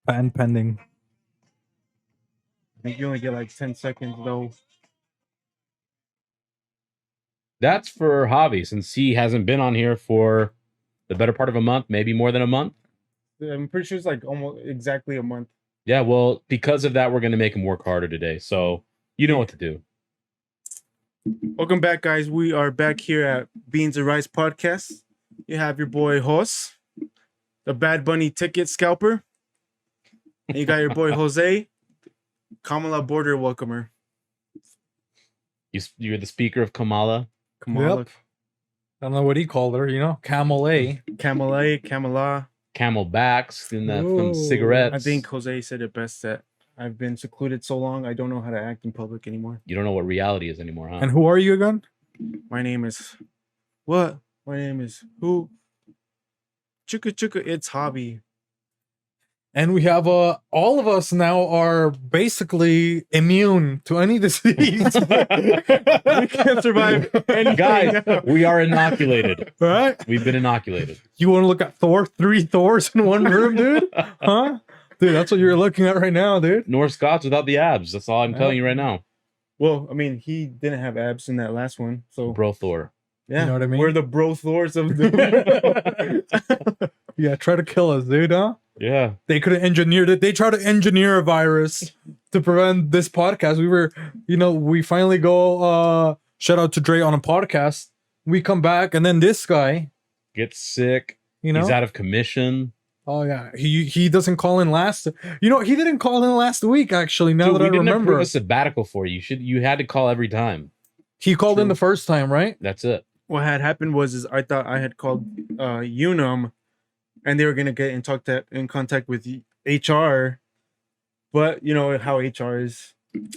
Patent pending. I think you only get like 10 seconds though. That's for Javi, since he hasn't been on here for the better part of a month, maybe more than a month. I'm pretty sure it's like almost exactly a month. Yeah, well, because of that, we're going to make him work harder today. So you know what to do. Welcome back, guys. We are back here at Beans and Rice Podcast. You have your boy Jos, the Bad Bunny ticket scalper. And you got your boy Jose, Kamala border welcomer. You're the speaker of Kamala. Kamala. Yep. I don't know what he called her, Camel A. Kamala. Camelbacks and Ooh. some cigarettes. I think Jose said it best that I've been secluded so long, I don't know how to act in public anymore. You don't know what reality is anymore, huh? And who are you again? My name is... What? My name is... Who? Chuka, it's Javi. And we have all of us now are basically immune to any disease. We can't survive anything. Guys, we are inoculated. Right? We've been inoculated. You want to look at Thor? 3 Thors in one room, dude? Huh? Dude, that's what you're looking at right now, dude. North Scots without the abs. That's all I'm telling you right now. Well, I mean, he didn't have abs in that last one, so... Bro Thor. Yeah, You know what I mean? We're the bro Thors of the... Yeah, try to kill us, dude, huh? Yeah. They could have engineered it. They tried to engineer a virus to prevent this podcast. We finally go, shout out to Dre on a podcast. We come back, and then this guy, Gets sick. you know? He's out of commission. Oh, yeah. He doesn't call in last... he didn't call in last week, actually, now Dude, that I we didn't remember. approve a sabbatical for you. You had to call every time. He called in True. the first time, right? That's it. What had happened was I thought I had called Unum, and they were gonna get in contact with HR, but you know how HR is.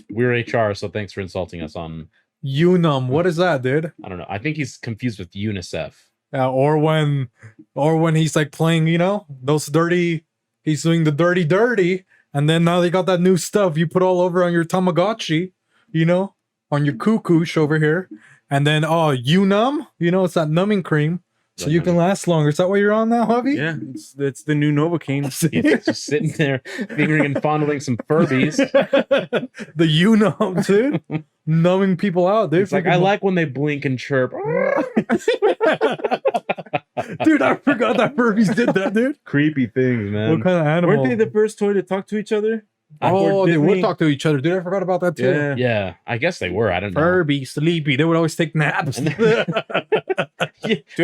We're HR, so thanks for insulting us on... Unum. What is that, dude? I don't know. I think he's confused with UNICEF. Or when he's like playing, those dirty, he's doing the dirty, and then now they got that new stuff you put all over on your Tamagotchi, on your cuckoosh over here, and then Unum, it's that numbing cream, so you can last longer. Is that what you're on now, Javi? Yeah, it's the new Novocaine. He's just sitting there fingering and fondling some Furbies. The Unum, dude, numbing people out, dude. It's like, I like when they blink and chirp. Dude, I forgot that Furbies did that, dude. Creepy things, man. What kind of animal? Weren't they the first toy to talk to each other? Oh, Or they would Disney? talk to each other, dude. I forgot about that too. Yeah. Yeah, I guess they were. I don't know. Furby, sleepy. They would always take naps. And Dude,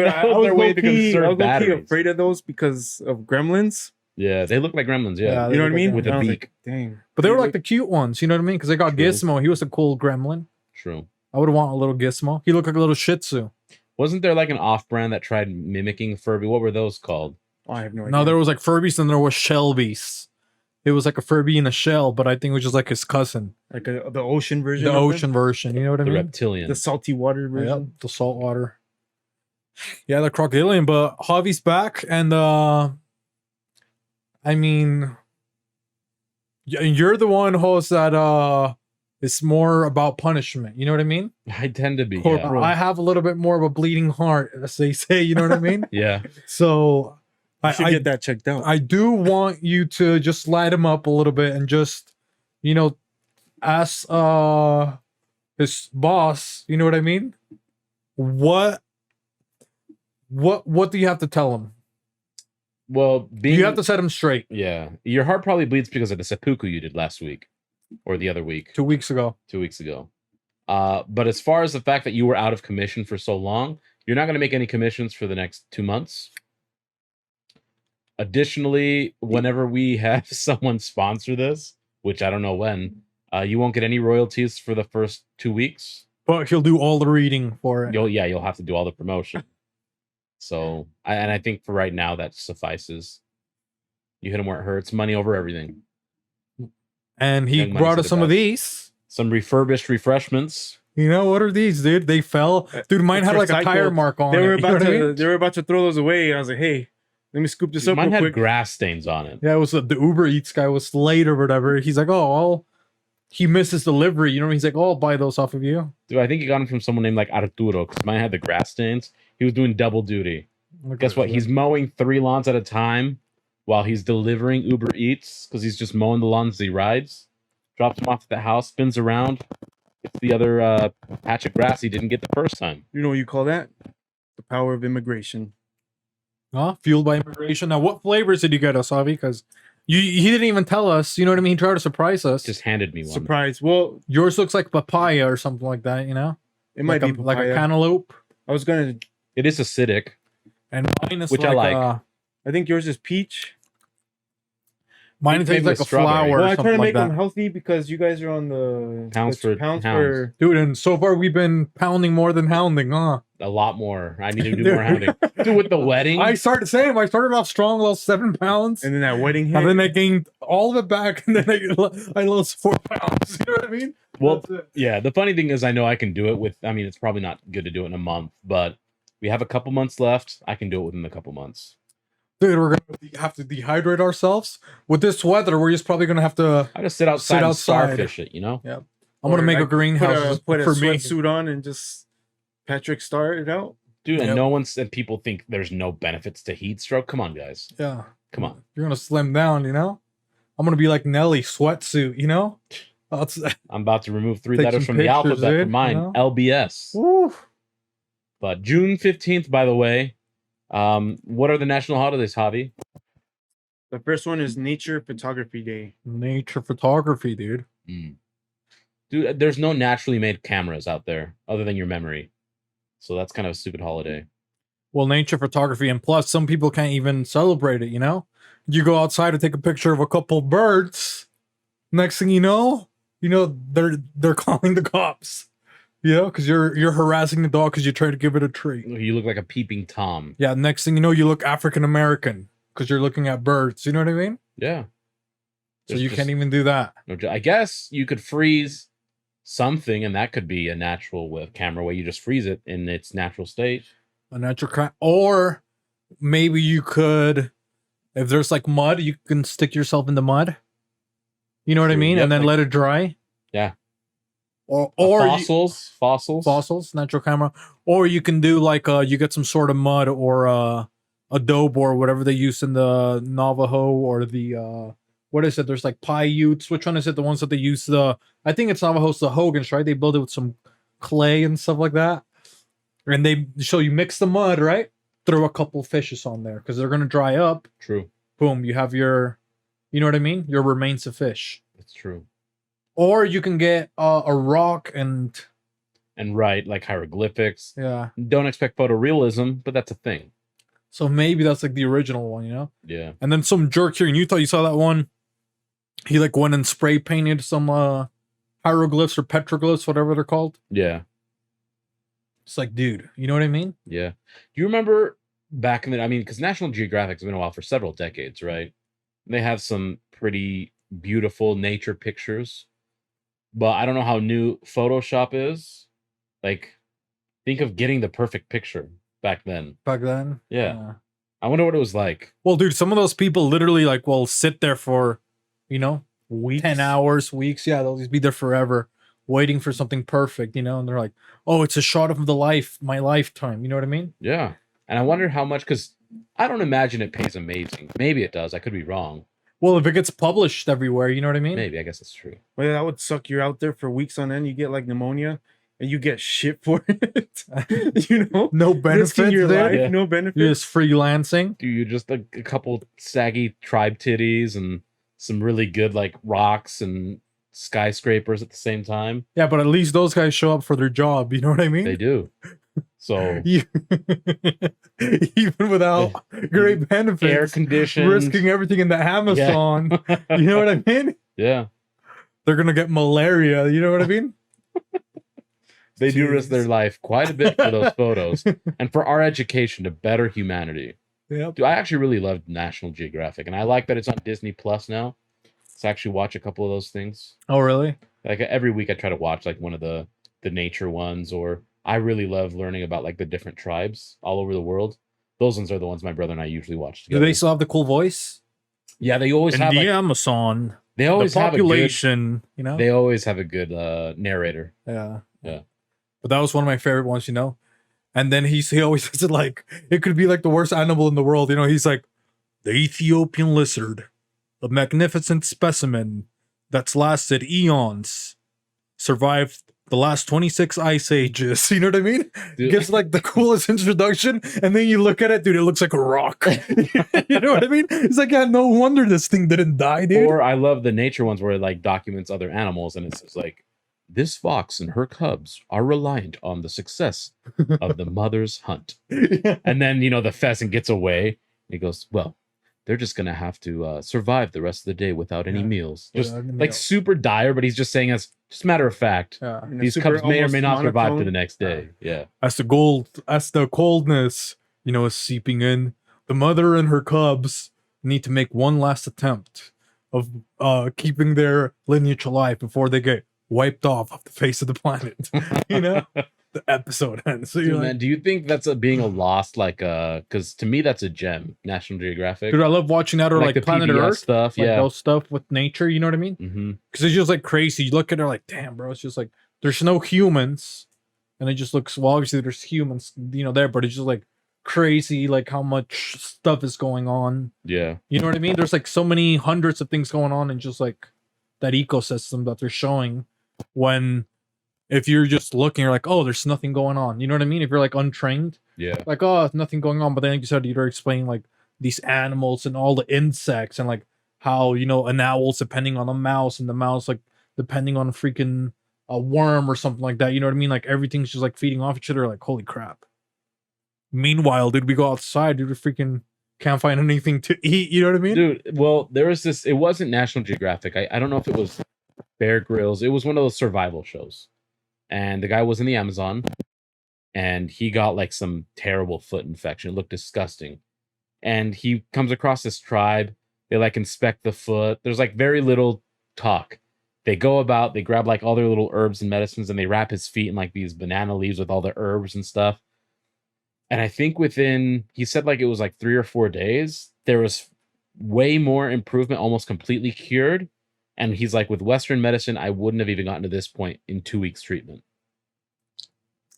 That I was was their way to low-key conserve afraid batteries. of those because of gremlins. Yeah, they look like gremlins. Yeah, Yeah, they You know what I look mean? like with And a I was beak. like, dang. But they were like the cute ones, you know what I mean? Because they got True. Gizmo. He was a cool gremlin. True. I would want a little Gizmo. He looked like a little Shih Tzu. Wasn't there like an off-brand that tried mimicking Furby? What were those called? Oh, I have no idea. No, there was like Furbies and there was Shelbies. It was like a Furby in a shell, but I think it was just like his cousin. like the ocean version. The of them? ocean version, you know what I The mean? reptilian. The salty water Yep, version. the salt water. Yeah, the crocodilian, but Javi's back, and I mean, you're the one host that is more about punishment. You know what I mean? I tend to be. Corporal. I have a little bit more of a bleeding heart, as they say. You know what I mean? Yeah. So I should get that checked out. I do want you to just light him up a little bit and just, ask his boss. You know what I mean? What do you have to tell him? Well, You have to set him straight. Yeah, your heart probably bleeds because of the seppuku you did last week, or the other week, 2 weeks ago. 2 weeks ago. But as far as the fact that you were out of commission for so long, you're not going to make any commissions for the next 2 months. Additionally, whenever we have someone sponsor this, which I don't know when, you won't get any royalties for the first 2 weeks. But he'll do all the reading for it. You'll have to do all the promotion. So, I think for right now that suffices. You hit him where it hurts. Money over everything. And he Young Money's brought us the some of best. these. Some refurbished refreshments. What are these, dude? They fell. Dude, mine had like a Recycled. tire mark on They it. were you know about what I to mean? they were about to throw those away. I was like, hey, let me scoop this up Mine real had quick. grass stains on it. Yeah, it was the Uber Eats guy was late or whatever. He's like, he missed his delivery. He's like, I'll buy those off of you. Dude, I think he got them from someone named like Arturo, because mine had the grass stains. He was doing double duty. Guess what? He's mowing 3 lawns at a time while he's delivering Uber Eats because he's just mowing the lawns as he rides. Drops him off at the house, spins around, gets the other patch of grass he didn't get the first time. You know what you call that? The power of immigration. Fueled by immigration. Now, what flavors did you get us, Javi? Because he didn't even tell us. You know what I mean? He tried to surprise us. Just handed me one. Surprise. Well, Yours looks like papaya or something like that. You know, it might like be like a papaya. cantaloupe. I was gonna. It is acidic. And mine is Which I like. I think yours is peach. Mine Maybe tastes like with a strawberry. flower Well, or I try something to like make them that. healthy because you guys are on the Pounds for pounds pounds. for. Dude, and so far we've been pounding more than hounding, huh? A lot more. I need to do Dude. more hounding. Dude, with the wedding. I started off strong, lost 7 pounds. And then that wedding hit. And then I gained all of it back, and then I lost 4 pounds. You know what I mean? Well, That's it. yeah, the funny thing is I know I can do it with, I mean, it's probably not good to do it in a month, but we have a couple months left. I can do it within a couple months. Dude, we're gonna have to dehydrate ourselves with this weather. We're just probably gonna have to. I just sit outside and outside. starfish it, you know? Yeah, I'm gonna make a greenhouse Put a for me. sweatsuit on and just Patrick start it out. Dude, and Yep. no one said people think there's no benefits to heat stroke. Come on, guys. Yeah, Come on. You're gonna slim down, you know. I'm gonna be like Nelly, sweatsuit, you know. I'm about to remove 3 Take letters some from the pictures, alphabet dude, from mine. you know? LBS. Woo. But June 15th, by the way. What are the national holidays, Javi? The first one is Nature Photography Day. Nature photography, dude. Dude, there's no naturally made cameras out there other than your memory. So that's kind of a stupid holiday. Well, nature photography, and plus, some people can't even celebrate it. You know, you go outside to take a picture of a couple birds. Next thing you know, they're calling the cops. You know, because you're harassing the dog because you try to give it a treat. You look like a peeping Tom. Yeah. Next thing you know, you look African American because you're looking at birds. You know what I mean? Yeah. So There's you just can't even do that. I guess you could freeze something, and that could be a natural with camera where you just freeze it in its natural state. A natural crime, or maybe you could, if there's like mud, you can stick yourself in the mud. You know what I True, mean, yep, and then like- let it dry. Yeah. Or Fossils. natural camera, or you can do like you get some sort of mud or adobe or whatever they use in the Navajo or the what is it? There's like Paiutes. Which one is it? The ones that they use I think it's Navajo's the Hogans, right? They build it with some clay and stuff like that, and you mix the mud, right? Throw a couple fishes on there because they're gonna dry up. True. Boom, you have your, you know what I mean? Your remains of fish. It's true. Or you can get a rock and write like hieroglyphics. yeah. Don't expect photorealism, but that's a thing. So maybe that's like the original one, you know? Yeah. And then some jerk here in Utah, you saw that one. He like went and spray painted some hieroglyphs or petroglyphs, whatever they're called. Yeah. It's like, dude, you know what I mean? Yeah. Do you remember back in the, I mean, because National Geographic's been a while for several decades, right? They have some pretty beautiful nature pictures, but I don't know how new Photoshop is. Like, think of getting the perfect picture back then. Back then. Yeah. I wonder what it was like. Well, dude, some of those people literally like will sit there for, you know, Weeks. 10 hours, weeks. Yeah, they'll just be there forever waiting for something perfect, you know? And they're like, oh, it's a shot of my lifetime. You know what I mean? Yeah. And I wonder how much, because I don't imagine it pays amazing. Maybe it does. I could be wrong. Well, if it gets published everywhere, you know what I mean? Maybe. I guess that's true. Well, that would suck. You're out there for weeks on end. You get like pneumonia, and you get shit for it. You know, No benefits risking your there. life, Yeah. no You're benefits. just freelancing. Do you just like a couple saggy tribe titties and some really good like rocks and skyscrapers at the same time? Yeah, but at least those guys show up for their job. You know what I mean? They do. So You- Even without great benefits, air conditioned. risking everything in the Amazon. You know what I mean? Yeah. They're gonna get malaria. You know what I mean? They do risk their Jeez. life quite a bit for those photos and for our education to better humanity. Yep. Dude, I actually really love National Geographic, and I like that it's on Disney Plus now. So I actually watch a couple of those things. Oh, really? Like every week I try to watch like one of the nature ones, or I really love learning about like the different tribes all over the world. Those ones are the ones my brother and I usually watch Do together. they still have the cool voice? Yeah, they always In have the like, Amazon, they always the have a good, population. You know? they always have a good narrator. Yeah. Yeah. But that was one of my favorite ones, you know? And then he always says it like, it could be like the worst animal in the world. You know, he's like, The Ethiopian lizard, a magnificent specimen that's lasted eons, survived the last 26 ice ages. You know what I mean? Dude. Gives like the coolest introduction, and then you look at it, dude, it looks like a rock. You know what I mean? It's like, yeah, no wonder this thing didn't die, dude. Or I love the nature ones where it like documents other animals, and it's just like, this fox and her cubs are reliant on the success of the mother's hunt. And then, the pheasant gets away. He goes, well, they're just going to have to survive the rest of the day without any meals. Just Without any like meals. super dire, but he's just saying as just matter of fact, Yeah. And these super cubs may or may not almost survive to monotone. the next day. Yeah. As the coldness, is seeping in, the mother and her cubs need to make one last attempt of keeping their lineage alive before they get wiped off the face of the planet. The episode ends. So Dude, you're like, man, do you think that's being a lost, like, because to me that's a gem, National Geographic. dude, I love watching that, or like the Planet PBS Earth stuff. like Yeah. those stuff with nature. You know what I mean? Mm-hmm. Because it's just like crazy. You look at it like, damn, bro. It's just like there's no humans, and it just looks, well, obviously there's humans, there, but it's just like crazy, like how much stuff is going on. Yeah. You know what I mean? There's like so many hundreds of things going on in just like that ecosystem that they're showing. When if you're just looking, you're like, oh, there's nothing going on. You know what I mean? If you're like untrained, Yeah. like, oh, there's nothing going on. But then like you said, you're explaining like these animals and all the insects and like how, an owl's depending on a mouse, and the mouse like depending on a freaking worm or something like that. You know what I mean? Like everything's just like feeding off each other. Like, holy crap. Meanwhile, dude, we go outside, dude, we freaking can't find anything to eat. You know what I mean? Dude, well, there was this, it wasn't National Geographic. I don't know if it was Bear Grylls. It was one of those survival shows. And the guy was in the Amazon, and he got like some terrible foot infection. It looked disgusting. And he comes across this tribe. They like inspect the foot. There's like very little talk. They go about, they grab like all their little herbs and medicines, and they wrap his feet in like these banana leaves with all the herbs and stuff. And I think he said like it was like 3 or 4 days, there was way more improvement, almost completely cured. And he's like, with Western medicine, I wouldn't have even gotten to this point in 2 weeks treatment.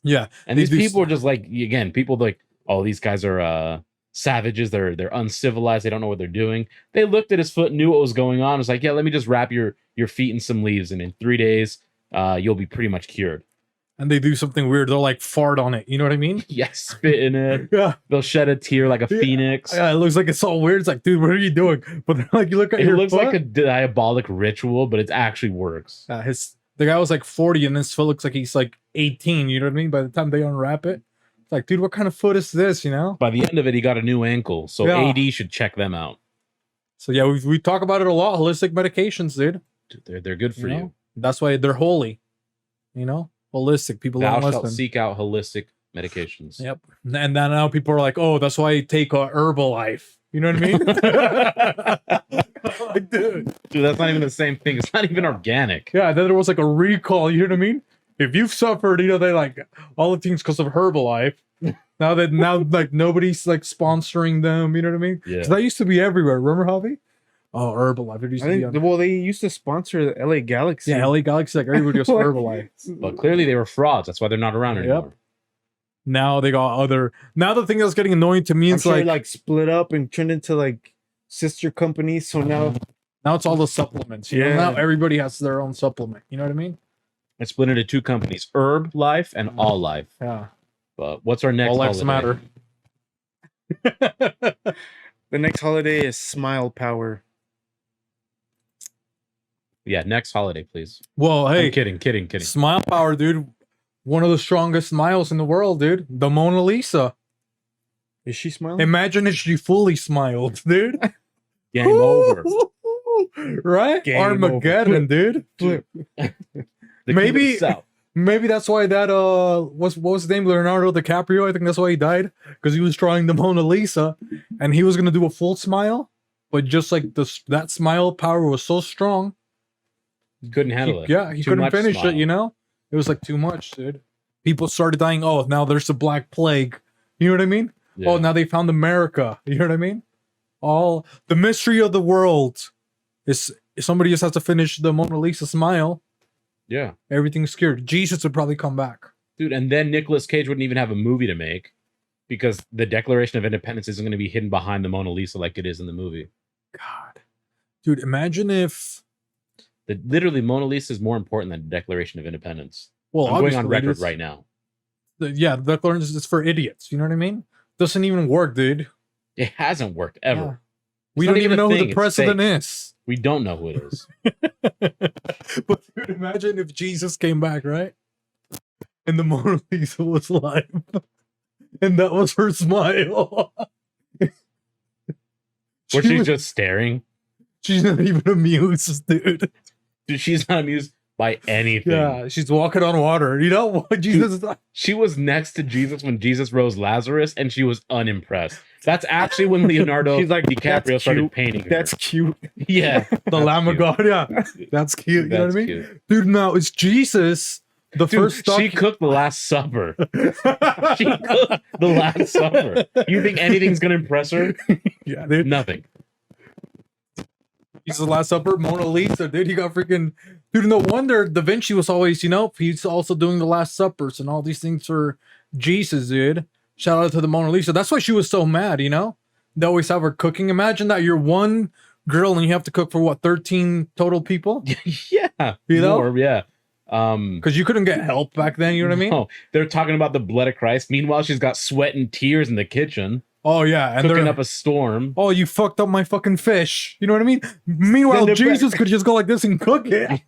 Yeah. And these people are just like, again, people like, oh, these guys are savages. They're uncivilized. They don't know what they're doing. They looked at his foot, knew what was going on. It was like, yeah, let me just wrap your feet in some leaves, and in 3 days, you'll be pretty much cured. And they do something weird. They'll like fart on it. You know what I mean? Yes, spit in it. Yeah. They'll shed a tear like a phoenix. Yeah, it looks like it's all weird. It's like, dude, what are you doing? But then, like, you look at It your looks foot, like a diabolic ritual, but it actually works. the guy was like 40, and his foot looks like he's like 18. You know what I mean? By the time they unwrap it, it's like, dude, what kind of foot is this? By the end of it, he got a new ankle. So Yeah. AD should check them out. So yeah, we talk about it a lot. Holistic medications, dude. Dude, they're good for You you. know? That's why they're holy. Holistic. People Thou don't shalt listen. seek out holistic medications. Yep. And then now people are like, oh, that's why I take Herbalife. You know what I mean? Like, dude. Dude, that's not even the same thing. It's not even organic. Yeah, then there was like a recall. You know what I mean? If you've suffered, they like all the things because of Herbalife. Now like nobody's like sponsoring them. You know what I mean? Yeah. 'Cause that used to be everywhere. Remember, Javi? Oh, Herbalife. It used I to be think, on. well, they used to sponsor the LA Galaxy. Yeah, LA Galaxy. Like everybody was Herbalife. But clearly they were frauds. That's why they're not around Yep. anymore. Now they got other. Now the thing that's getting annoying to me I'm is sure like split up and turned into like sister companies. So now now it's all the supplements. Yeah. Now everybody has their own supplement. You know what I mean? It's split into 2 companies, Herb Life and All Life. Yeah. But what's our next All lives holiday? matter. the next holiday is Smile Power. Yeah, next holiday, please. Well, hey, I'm kidding. smile power, dude. One of the strongest smiles in the world, dude. The Mona Lisa. Is she smiling? Imagine if she fully smiled, dude. Game over. Right? Game Armageddon, dude. The Maybe- King of the South. Maybe that's why that what was his name? Leonardo DiCaprio. I think that's why he died, because he was drawing the Mona Lisa, and he was gonna do a full smile, but just like that smile power was so strong, Couldn't handle it. he Too couldn't much finish smile. it. It was like too much, dude. People started dying. Oh, now there's the Black Plague. You know what I mean? Yeah. Oh, now they found America. You know what I mean? All the mystery of the world is somebody just has to finish the Mona Lisa smile. Yeah. Everything's cured. Jesus would probably come back. Dude, and then Nicolas Cage wouldn't even have a movie to make because the Declaration of Independence isn't going to be hidden behind the Mona Lisa like it is in the movie. God, dude, imagine if. Literally, Mona Lisa is more important than the Declaration of Independence. Well, I'm going on obviously it record is. right now. Yeah, the Declaration is for idiots. You know what I mean? Doesn't even work, dude. It hasn't worked ever. Yeah. It's We not don't even a know who thing, the it's president fake. is. We don't know who it is. But dude, imagine if Jesus came back, right? And the Mona Lisa was live. And that was her smile. Where she's just staring. She's not even amused, dude. Dude, she's not amused by anything. Yeah, she's walking on water. You know, Jesus is She was next to Jesus when Jesus rose Lazarus, and she was unimpressed. That's actually when Leonardo She's like, DiCaprio "That's started cute. painting her. That's cute. Yeah. the Lamb of cute. God. Yeah, that's cute. You know That's what I mean? cute. Dude, now is Jesus the Dude, first she cooked the Last Supper. She cooked the Last Supper. You think anything's gonna impress her? Yeah, dude. Nothing. He's the Last Supper, Mona Lisa, dude. He got freaking dude. No wonder Da Vinci was always, he's also doing the Last Suppers and all these things for Jesus, dude. Shout out to the Mona Lisa. That's why she was so mad, They always have her cooking. Imagine that you're one girl and you have to cook for what, 13 total people? Yeah. You know? More, yeah. Because you couldn't get help back then, you know what I mean? No, they're talking about the blood of Christ. Meanwhile, she's got sweat and tears in the kitchen, Oh yeah, and cooking they're up a storm. oh, you fucked up my fucking fish. You know what I mean? Meanwhile, Then they're Jesus could just go like this and cook it.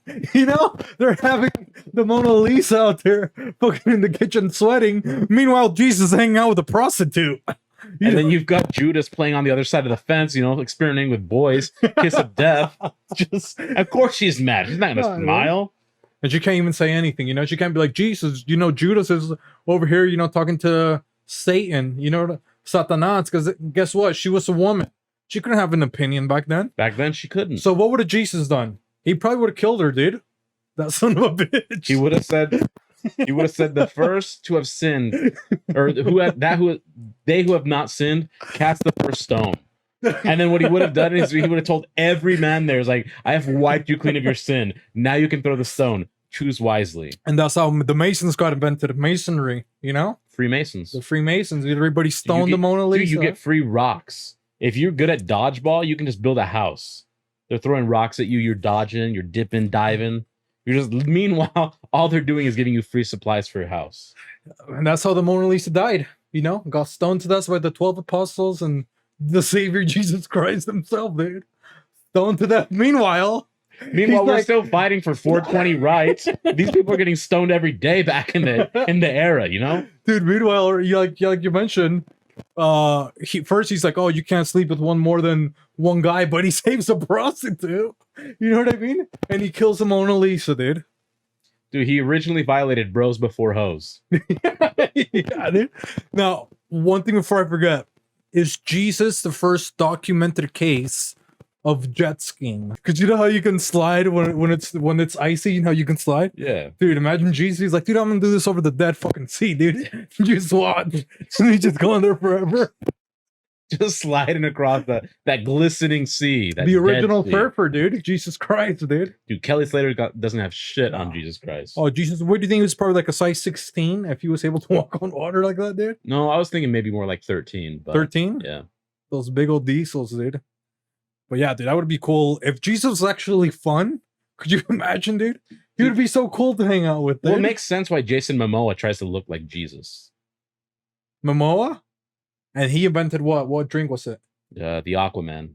They're having the Mona Lisa out there fucking in the kitchen sweating. Meanwhile, Jesus is hanging out with a prostitute. And then you've got Judas playing on the other side of the fence, experimenting with boys, kiss of death. Just, of course, she's mad. She's not gonna smile. And she can't even say anything. She can't be like, Jesus, Judas is over here, talking to Satan, Satanas, because guess what? She was a woman. She couldn't have an opinion back then. Back then, she couldn't. So what would have Jesus done? He probably would have killed her, dude. That son of a bitch. He would have said, the first to have sinned, or who have not sinned, cast the first stone. And then what he would have done is he would have told every man there, like, I have wiped you clean of your sin. Now you can throw the stone. Choose wisely. And that's how the Masons got invented. Masonry, Freemasons. The Freemasons. Everybody stoned the Mona Lisa. Dude, you get free rocks. If you're good at dodgeball, you can just build a house. They're throwing rocks at you. You're dodging. You're dipping, diving. Meanwhile, all they're doing is giving you free supplies for your house. And that's how the Mona Lisa died. Got stoned to death by the 12 apostles and the Savior Jesus Christ himself, dude. Stoned to death. Meanwhile, we're still fighting for 420 rights. These people are getting stoned every day back in the era, Dude, meanwhile, like you mentioned, he's like, oh, you can't sleep with one more than one guy, but he saves a prostitute. You know what I mean? And he kills the Mona Lisa, dude. Dude, he originally violated bros before hoes. Yeah, dude. Now, one thing before I forget, is Jesus the first documented case of jet skiing? Because you know how you can slide when it's icy, you can slide? Yeah. Dude, imagine Jesus, he's like, dude, I'm gonna do this over the dead fucking sea, dude. You just watch. And he's just going there forever. Just sliding across that glistening sea. The original surfer, dude. Jesus Christ, dude. Dude, Kelly Slater doesn't have shit on Jesus Christ. Oh, Jesus. What do you think? It was probably like a size 16 if he was able to walk on water like that, dude? No, I was thinking maybe more like 13. 13? Yeah. Those big old diesels, dude. But yeah, dude, that would be cool. If Jesus was actually fun, could you imagine, dude? He would be so cool to hang out with, dude. Well, it makes sense why Jason Momoa tries to look like Jesus. Momoa? And he invented what? What drink was it? The Aquaman.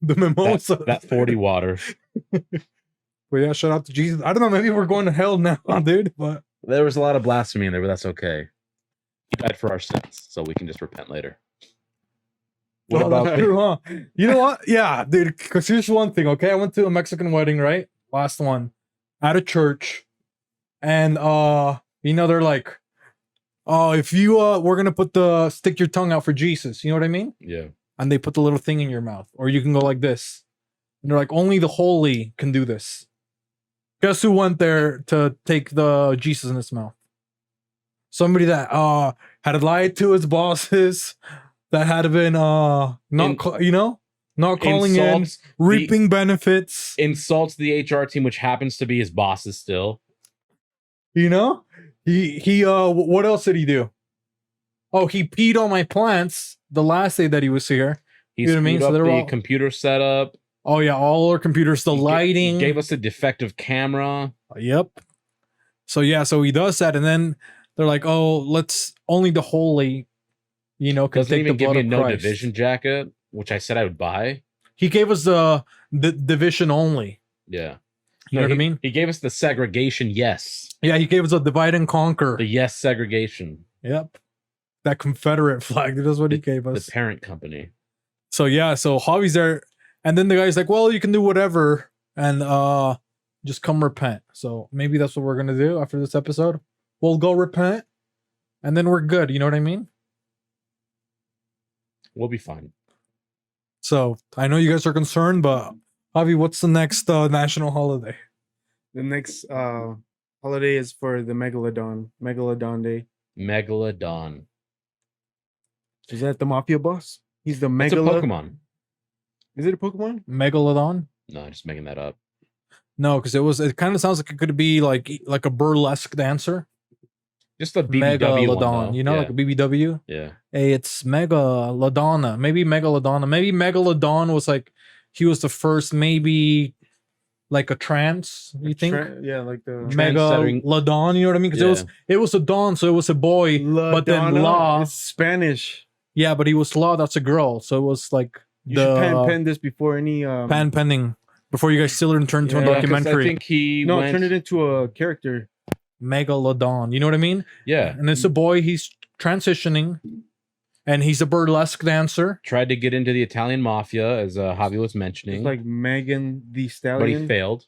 The mimosa. That 40 water. But yeah, shout out to Jesus. I don't know, maybe we're going to hell now, dude. But there was a lot of blasphemy in there, but that's okay. He died for our sins, so we can just repent later. What about true, huh? You know what? Yeah, dude. Because here's one thing, okay? I went to a Mexican wedding, right? Last one. At a church. And they're like, oh, if you we're gonna stick your tongue out for Jesus, you know what I mean? Yeah. And they put the little thing in your mouth. Or you can go like this. And they're like, only the holy can do this. Guess who went there to take the Jesus in his mouth? Somebody that had lied to his bosses, that had been not calling in, reaping benefits. Insults the HR team, which happens to be his bosses still. He what else did he do? oh, he peed on my plants the last day that he was here. He You know what I mean? screwed So up they're the all- computer setup. Oh yeah, all our computers, the He lighting. gave us a defective camera. Yep. So yeah, so he does that, and then they're like, "Oh, let's only the holy, can Doesn't take even the give blood me a of no Christ." division jacket, which I said I would buy. He gave us the division only. Yeah. You know what I mean? He gave us the segregation, yes. Yeah, he gave us a divide and conquer. The yes segregation. Yep. That Confederate flag. That's what he gave The us. parent company. So yeah, so Javi's there, and then the guy's like, "Well, you can do whatever, and just come repent." So maybe that's what we're gonna do after this episode. We'll go repent, and then we're good. You know what I mean? We'll be fine. So I know you guys are concerned, but Javi, what's the next national holiday? The next holiday is for the Megalodon Day. Megalodon. Is that the mafia boss? He's the It's a Megalo. Pokemon. Is it a Pokemon? Megalodon? No, I'm just making that up. No, because it kind of sounds like it could be like a burlesque dancer. Just a BBW one, Megalodon, though. you know, Yeah. like a BBW. Yeah. Hey, it's Megalodon. Maybe Megalodon. Maybe Megalodon was like he was the first, maybe like a trance. You think? Yeah, like the Megalodon. You know what I mean? Because it was a Don, so it was a boy. But then La, It's Spanish. yeah, but he was La. That's a girl. So it was like You should pen this before any pan pending before you guys still turn into a Yeah, 'cause I documentary. I think he no, went... turn it into a character. Megalodon. You know what I mean? Yeah. And it's a boy. He's transitioning, and he's a burlesque dancer. Tried to get into the Italian mafia, as Javi was mentioning. It's like Megan the but Stallion. he failed.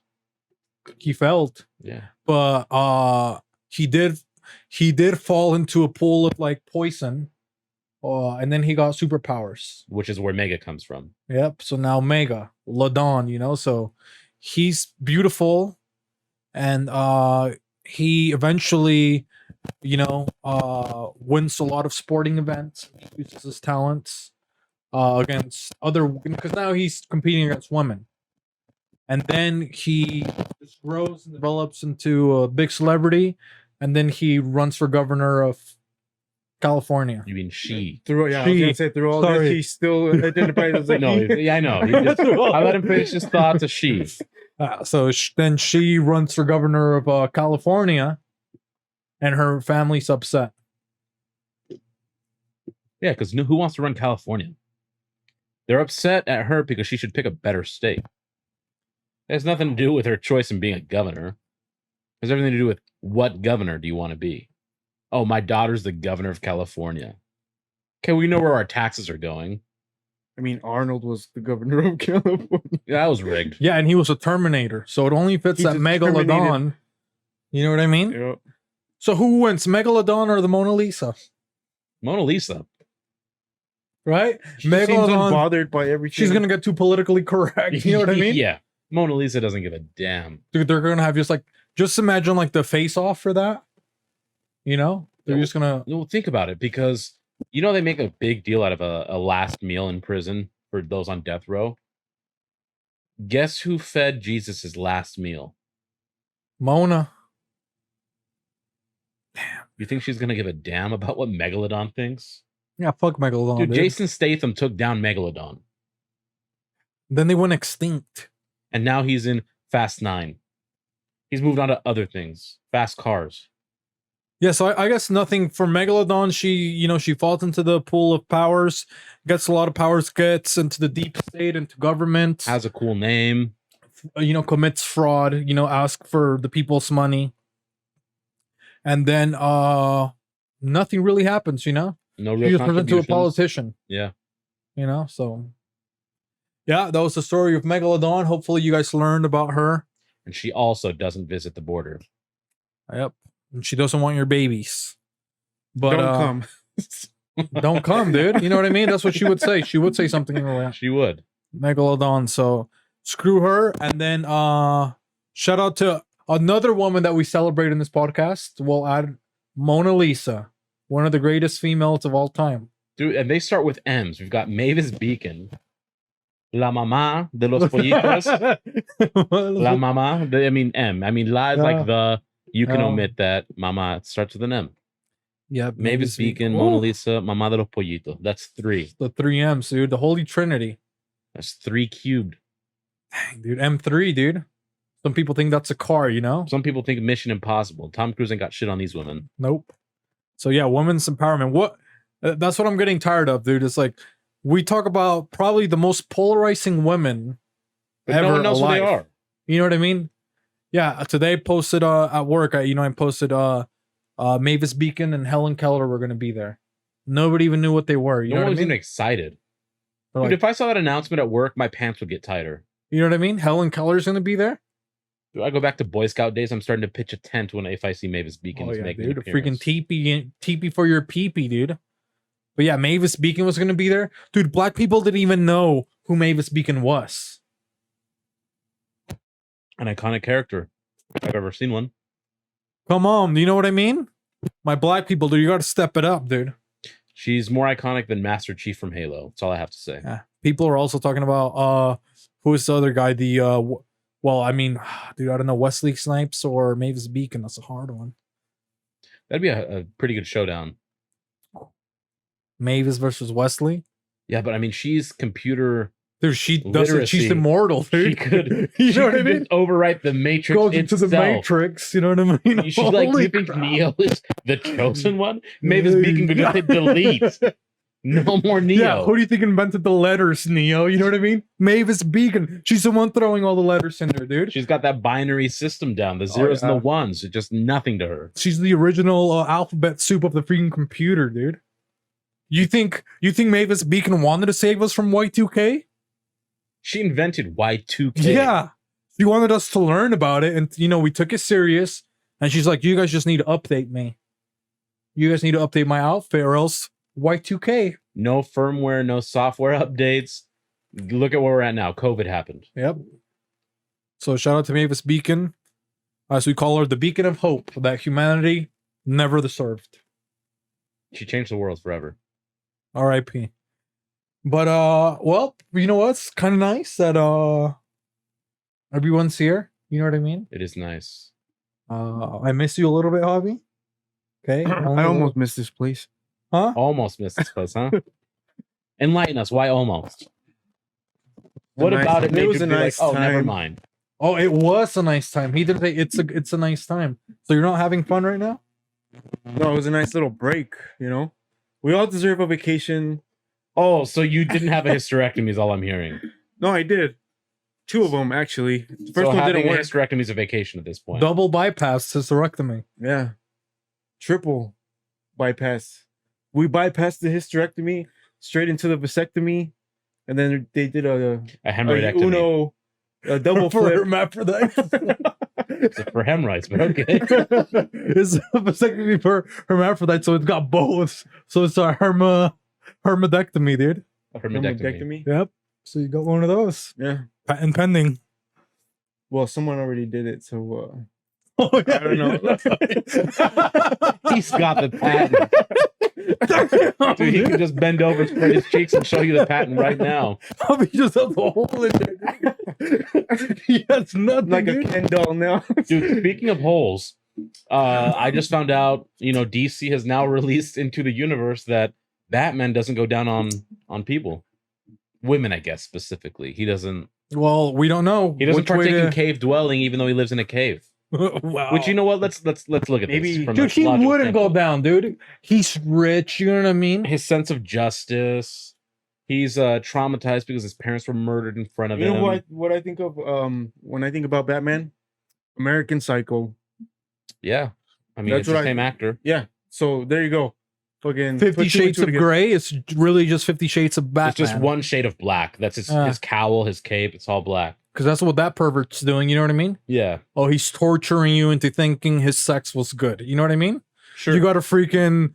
He failed, Yeah. but he did fall into a pool of like poison, and then he got superpowers. Which is where Mega comes from. Yep. So now Mega Ladon, so he's beautiful, and he eventually, wins a lot of sporting events, uses his talents against other, because now he's competing against women. And then he just grows and develops into a big celebrity, and then he runs for governor of California. You mean she? Through I was gonna say through all Sorry. this, he still identifies as like No, yeah, I know. I let him finish his thoughts as she. So then she runs for governor of California, and her family's upset. Yeah, because who wants to run California? They're upset at her because she should pick a better state. It has nothing to do with her choice in being a governor. It has everything to do with what governor do you want to be? Oh, my daughter's the governor of California. Okay, we know where our taxes are going. I mean, Arnold was the governor of California. Yeah, that was rigged. Yeah, and he was a Terminator, so it only fits He's that a Megalodon. Terminated. You know what I mean? Yep. So who wins, Megalodon or the Mona Lisa? Mona Lisa. Right? She seems Megalodon. unbothered by everything. She's gonna get too politically correct. You know what I mean? Yeah. Mona Lisa doesn't give a damn. Dude, they're gonna have just imagine like the face off for that. They're just gonna. Well, think about it, because they make a big deal out of a last meal in prison for those on death row. Guess who fed Jesus his last meal? Mona. You think she's gonna give a damn about what Megalodon thinks? Yeah, fuck Megalodon. Dude, Dude. Jason Statham took down Megalodon, Then they went extinct. and now he's in Fast 9. He's moved on to other things, fast cars. Yeah, so I guess nothing for Megalodon. She falls into the pool of powers, gets a lot of powers, gets into the deep state, into government. Has a cool name. Commits fraud. Ask for the people's money, and then nothing really happens. No She real just turns into a contributions. politician. Yeah. So yeah, that was the story of Megalodon. Hopefully, you guys learned about her. And she also doesn't visit the border. Yep, and she doesn't want your babies. But Don't come. don't come, dude. You know what I mean? That's what she would say. She would say something like that. She would. Megalodon. So screw her. And then shout out to another woman that we celebrate in this podcast. We'll add Mona Lisa, one of the greatest females of all time. Dude, and they start with M's. We've got Mavis Beacon, La Mamá de los Pollitos. La Mamá. M. I mean, La is like the. You can omit that. Mama starts with an M. Yeah, Mavis Beacon, Ooh, Mona Lisa, Mamá de los Pollitos. That's 3. The 3M's, dude. The Holy Trinity. That's 3 cubed. Dang, dude. M3, dude. Some people think that's a car, you know? Some people think Mission Impossible. Tom Cruise ain't got shit on these women. Nope. So yeah, women's empowerment. That's what I'm getting tired of, dude. It's like we talk about probably the most polarizing women But ever no one knows alive. who they are. You know what I mean? Yeah. Today I posted at work. I posted Mavis Beacon and Helen Keller were gonna be there. Nobody even knew what they were. You No know one what I was mean? even excited. They're Dude, like, if I saw that announcement at work, my pants would get tighter. you know what I mean? Helen Keller's gonna be there. Do I go back to Boy Scout days? I'm starting to pitch a tent if I see Mavis Beacon Oh is yeah, making dude. an A freaking appearance. teepee for your peepee, dude. But yeah, Mavis Beacon was gonna be there. Dude, black people didn't even know who Mavis Beacon was. An iconic character. If I've ever seen one. Come on, do you know what I mean? My black people, dude, you gotta step it up, dude. She's more iconic than Master Chief from Halo. That's all I have to say. Yeah. People are also talking about who is the other guy? Well, I mean, dude, I don't know, Wesley Snipes or Mavis Beacon. That's a hard one. That'd be a pretty good showdown. Mavis versus Wesley. Yeah, but I mean, she's computer. Dude, she does it. She's Literacy. immortal, dude. She could. you she know what I could mean? just overwrite the Matrix Goes into the itself. Matrix. You know what I mean? She's like, Holy you think crap. Neo is the chosen one? Mavis Beacon could just hit delete. No more Neo. Yeah, who do you think invented the letters, Neo? You know what I mean? Mavis Beacon. She's the one throwing all the letters in there, dude. She's got that binary system down. The zeros and yeah. the ones. It's just nothing to her. She's the original alphabet soup of the freaking computer, dude. You think Mavis Beacon wanted to save us from Y2K? She invented Y2K. Yeah. She wanted us to learn about it, and we took it serious. And she's like, you guys just need to update me. You guys need to update my outfit, or else Y2K. No firmware, no software updates. Look at where we're at now. COVID happened. Yep. So shout out to Mavis Beacon, as we call her, the beacon of hope that humanity never deserved. She changed the world forever. R.I.P. But well, you know what? It's kind of nice that everyone's here. You know what I mean? It is nice. I miss you a little bit, Javi. Okay. I almost missed this place. Huh? Almost missed this place, huh? Enlighten us. Why almost? What nice- about it? it Made was you a be nice like, oh, never time. mind. Oh, it was a nice time. He did say it's a nice time. So you're not having fun right now? No, it was a nice little break, you know? We all deserve a vacation. Oh, so you didn't have a hysterectomy is all I'm hearing. No, I did. 2 of them, actually. The first So one having didn't a work. hysterectomy is a vacation at this point. Double bypass hysterectomy. Yeah. Triple bypass. We bypassed the hysterectomy straight into the vasectomy, and then they did a hemorrhoidectomy. a double For flip. hermaphrodite. It's for hemorrhoids, but okay. It's a vasectomy for hermaphrodite, so it's got both. So it's a hermodectomy, dude. A hermidectomy. Hermodectomy. Yep. So you got one of those. Yeah. Patent pending. Well, someone already did it, so Oh, yeah. I don't know. He's got the patent. Dude, he can just bend over, spread his cheeks, and show you the patent right now. Javi just has a hole in there. He has nothing. like a dude. Ken doll now. Dude, speaking of holes, I just found out, DC has now released into the universe that Batman doesn't go down on people. Women, I guess, specifically. He doesn't Well, we don't know. He doesn't which way partake in to- cave dwelling, even though he lives in a cave. Wow. Which, you know what? Let's look at Maybe- this. From Dude, a he logical wouldn't go standpoint. down, dude. He's rich, you know what I mean? His sense of justice. He's traumatized because his parents were murdered in front of You him. know what I think of when I think about Batman? American Psycho. Yeah, I mean, That's it's the what same actor. Yeah. So there you go. Fucking 50 put two and Shades two of together. Grey. It's really just 50 Shades of Batman. It's just one shade of black. That's his cowl, his cape. It's all black. Because that's what that pervert's doing, you know what I mean? Yeah, Oh, he's torturing you into thinking his sex was good. You know what I mean? sure. You got a freaking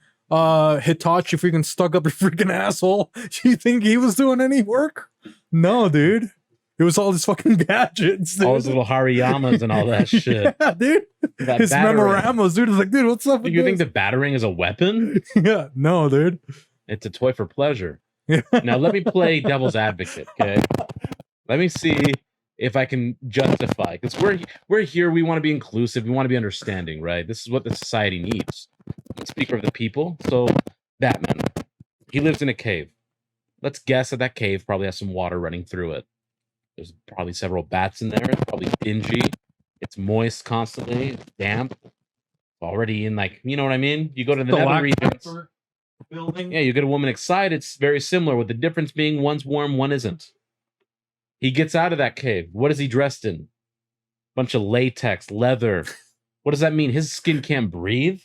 Hitachi freaking stuck up your freaking asshole. You think he was doing any work? No, dude. It was all his fucking gadgets, dude. all his little Hariyamas and all that shit. Yeah, dude. That His battering. memoramos, dude. It's like, dude, what's up with You think this? the battering is a weapon? Yeah, no, dude. It's a toy for pleasure. Yeah. Now let me play devil's advocate, okay? Let me see if I can justify, because we're here. We want to be inclusive. We want to be understanding, right? This is what the society needs. speaker of the people. So Batman, he lives in a cave. Let's guess that cave probably has some water running through it. There's probably several bats in there. It's probably dingy. It's moist constantly, damp. Already in like, you know what I mean? You go to the nether regions. Building. Yeah, you get a woman excited. It's very similar, with the difference being one's warm, one isn't. He gets out of that cave. What is he dressed in? Bunch of latex, leather. What does that mean? His skin can't breathe?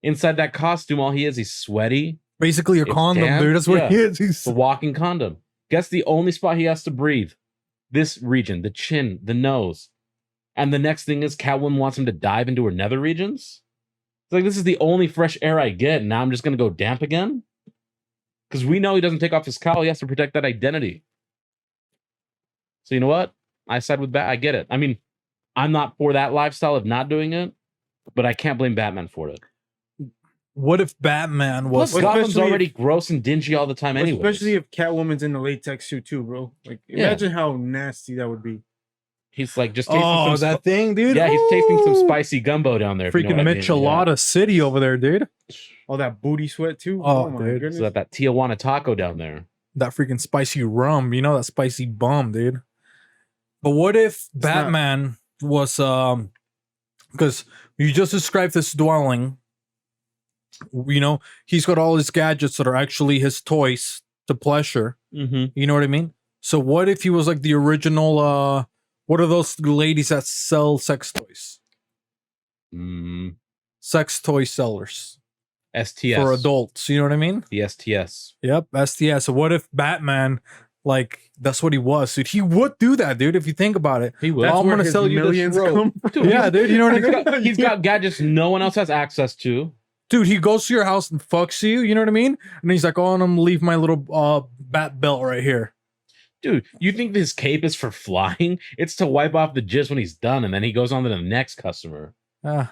Inside that costume, all he is, he's sweaty. Basically a It's condom, damp. dude. That's what Yeah. he is. He's It's a walking condom. Guess the only spot he has to breathe. This region, the chin, the nose. And the next thing is Catwoman wants him to dive into her nether regions? It's like, this is the only fresh air I get, and now I'm just going to go damp again? Because we know he doesn't take off his cowl. He has to protect that identity. So you know what? I side with Bat. I get it. I mean, I'm not for that lifestyle of not doing it, but I can't blame Batman for it. what if Batman was Plus, Gotham's especially already gross and dingy all the time anyway. Especially if Catwoman's in the latex suit too, bro. Like, Yeah. imagine how nasty that would be. He's like just tasting Oh, some that thing, dude. Yeah, he's tasting some Ooh. spicy gumbo down there. if you know Freaking what I mean. Michelada City over there, dude. All that booty sweat too. Oh, my dude. Yeah. goodness. So that Tijuana taco down there. That freaking spicy rum, you know, that spicy bum, dude. But what if not- Batman was because you just described this dwelling, you know, he's got all his gadgets that are actually his toys to pleasure. Mm-hmm. You know what I mean? So what if he was like the original what are those ladies that sell sex toys? Mm, Sex toy sellers STS. for adults, you know what I mean? The STS. Yep, STS. So what if Batman, like, that's what he was, dude? He would do that, dude, if you think about it. He will. That's I'm where gonna his sell you this millions rope. come from. Dude, Yeah, dude, you know what I He's mean? got, he's got gadgets no one else has access to. Dude, he goes to your house and fucks you, you know what I mean? And he's like, oh, and I'm gonna leave my little bat belt right here. Dude, you think this cape is for flying? It's to wipe off the jizz when he's done, and then he goes on to the next customer. And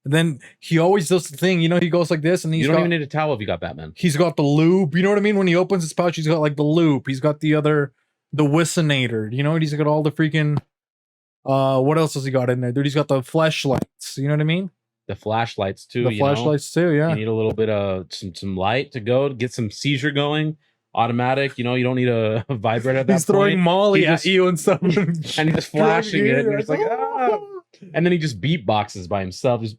then he always does the thing, you know, he goes like this and You don't even need a towel if you got Batman. he's got the lube, you know what I mean? When he opens his pouch, he's got like the lube. He's got the Whistinator, you know, he's got all the freaking what else has he got in there? Dude, he's got the flashlights, you know what I mean? The flashlights too. The you know? flashlights too, yeah. You need a little bit of some light to go get some seizure going. Automatic, you know, you don't need a vibrator at that He's throwing point. Molly He at just- you and stuff. And he's just flashing it. And you're just like, ah. "Oh." And then he just beatboxes by himself. Just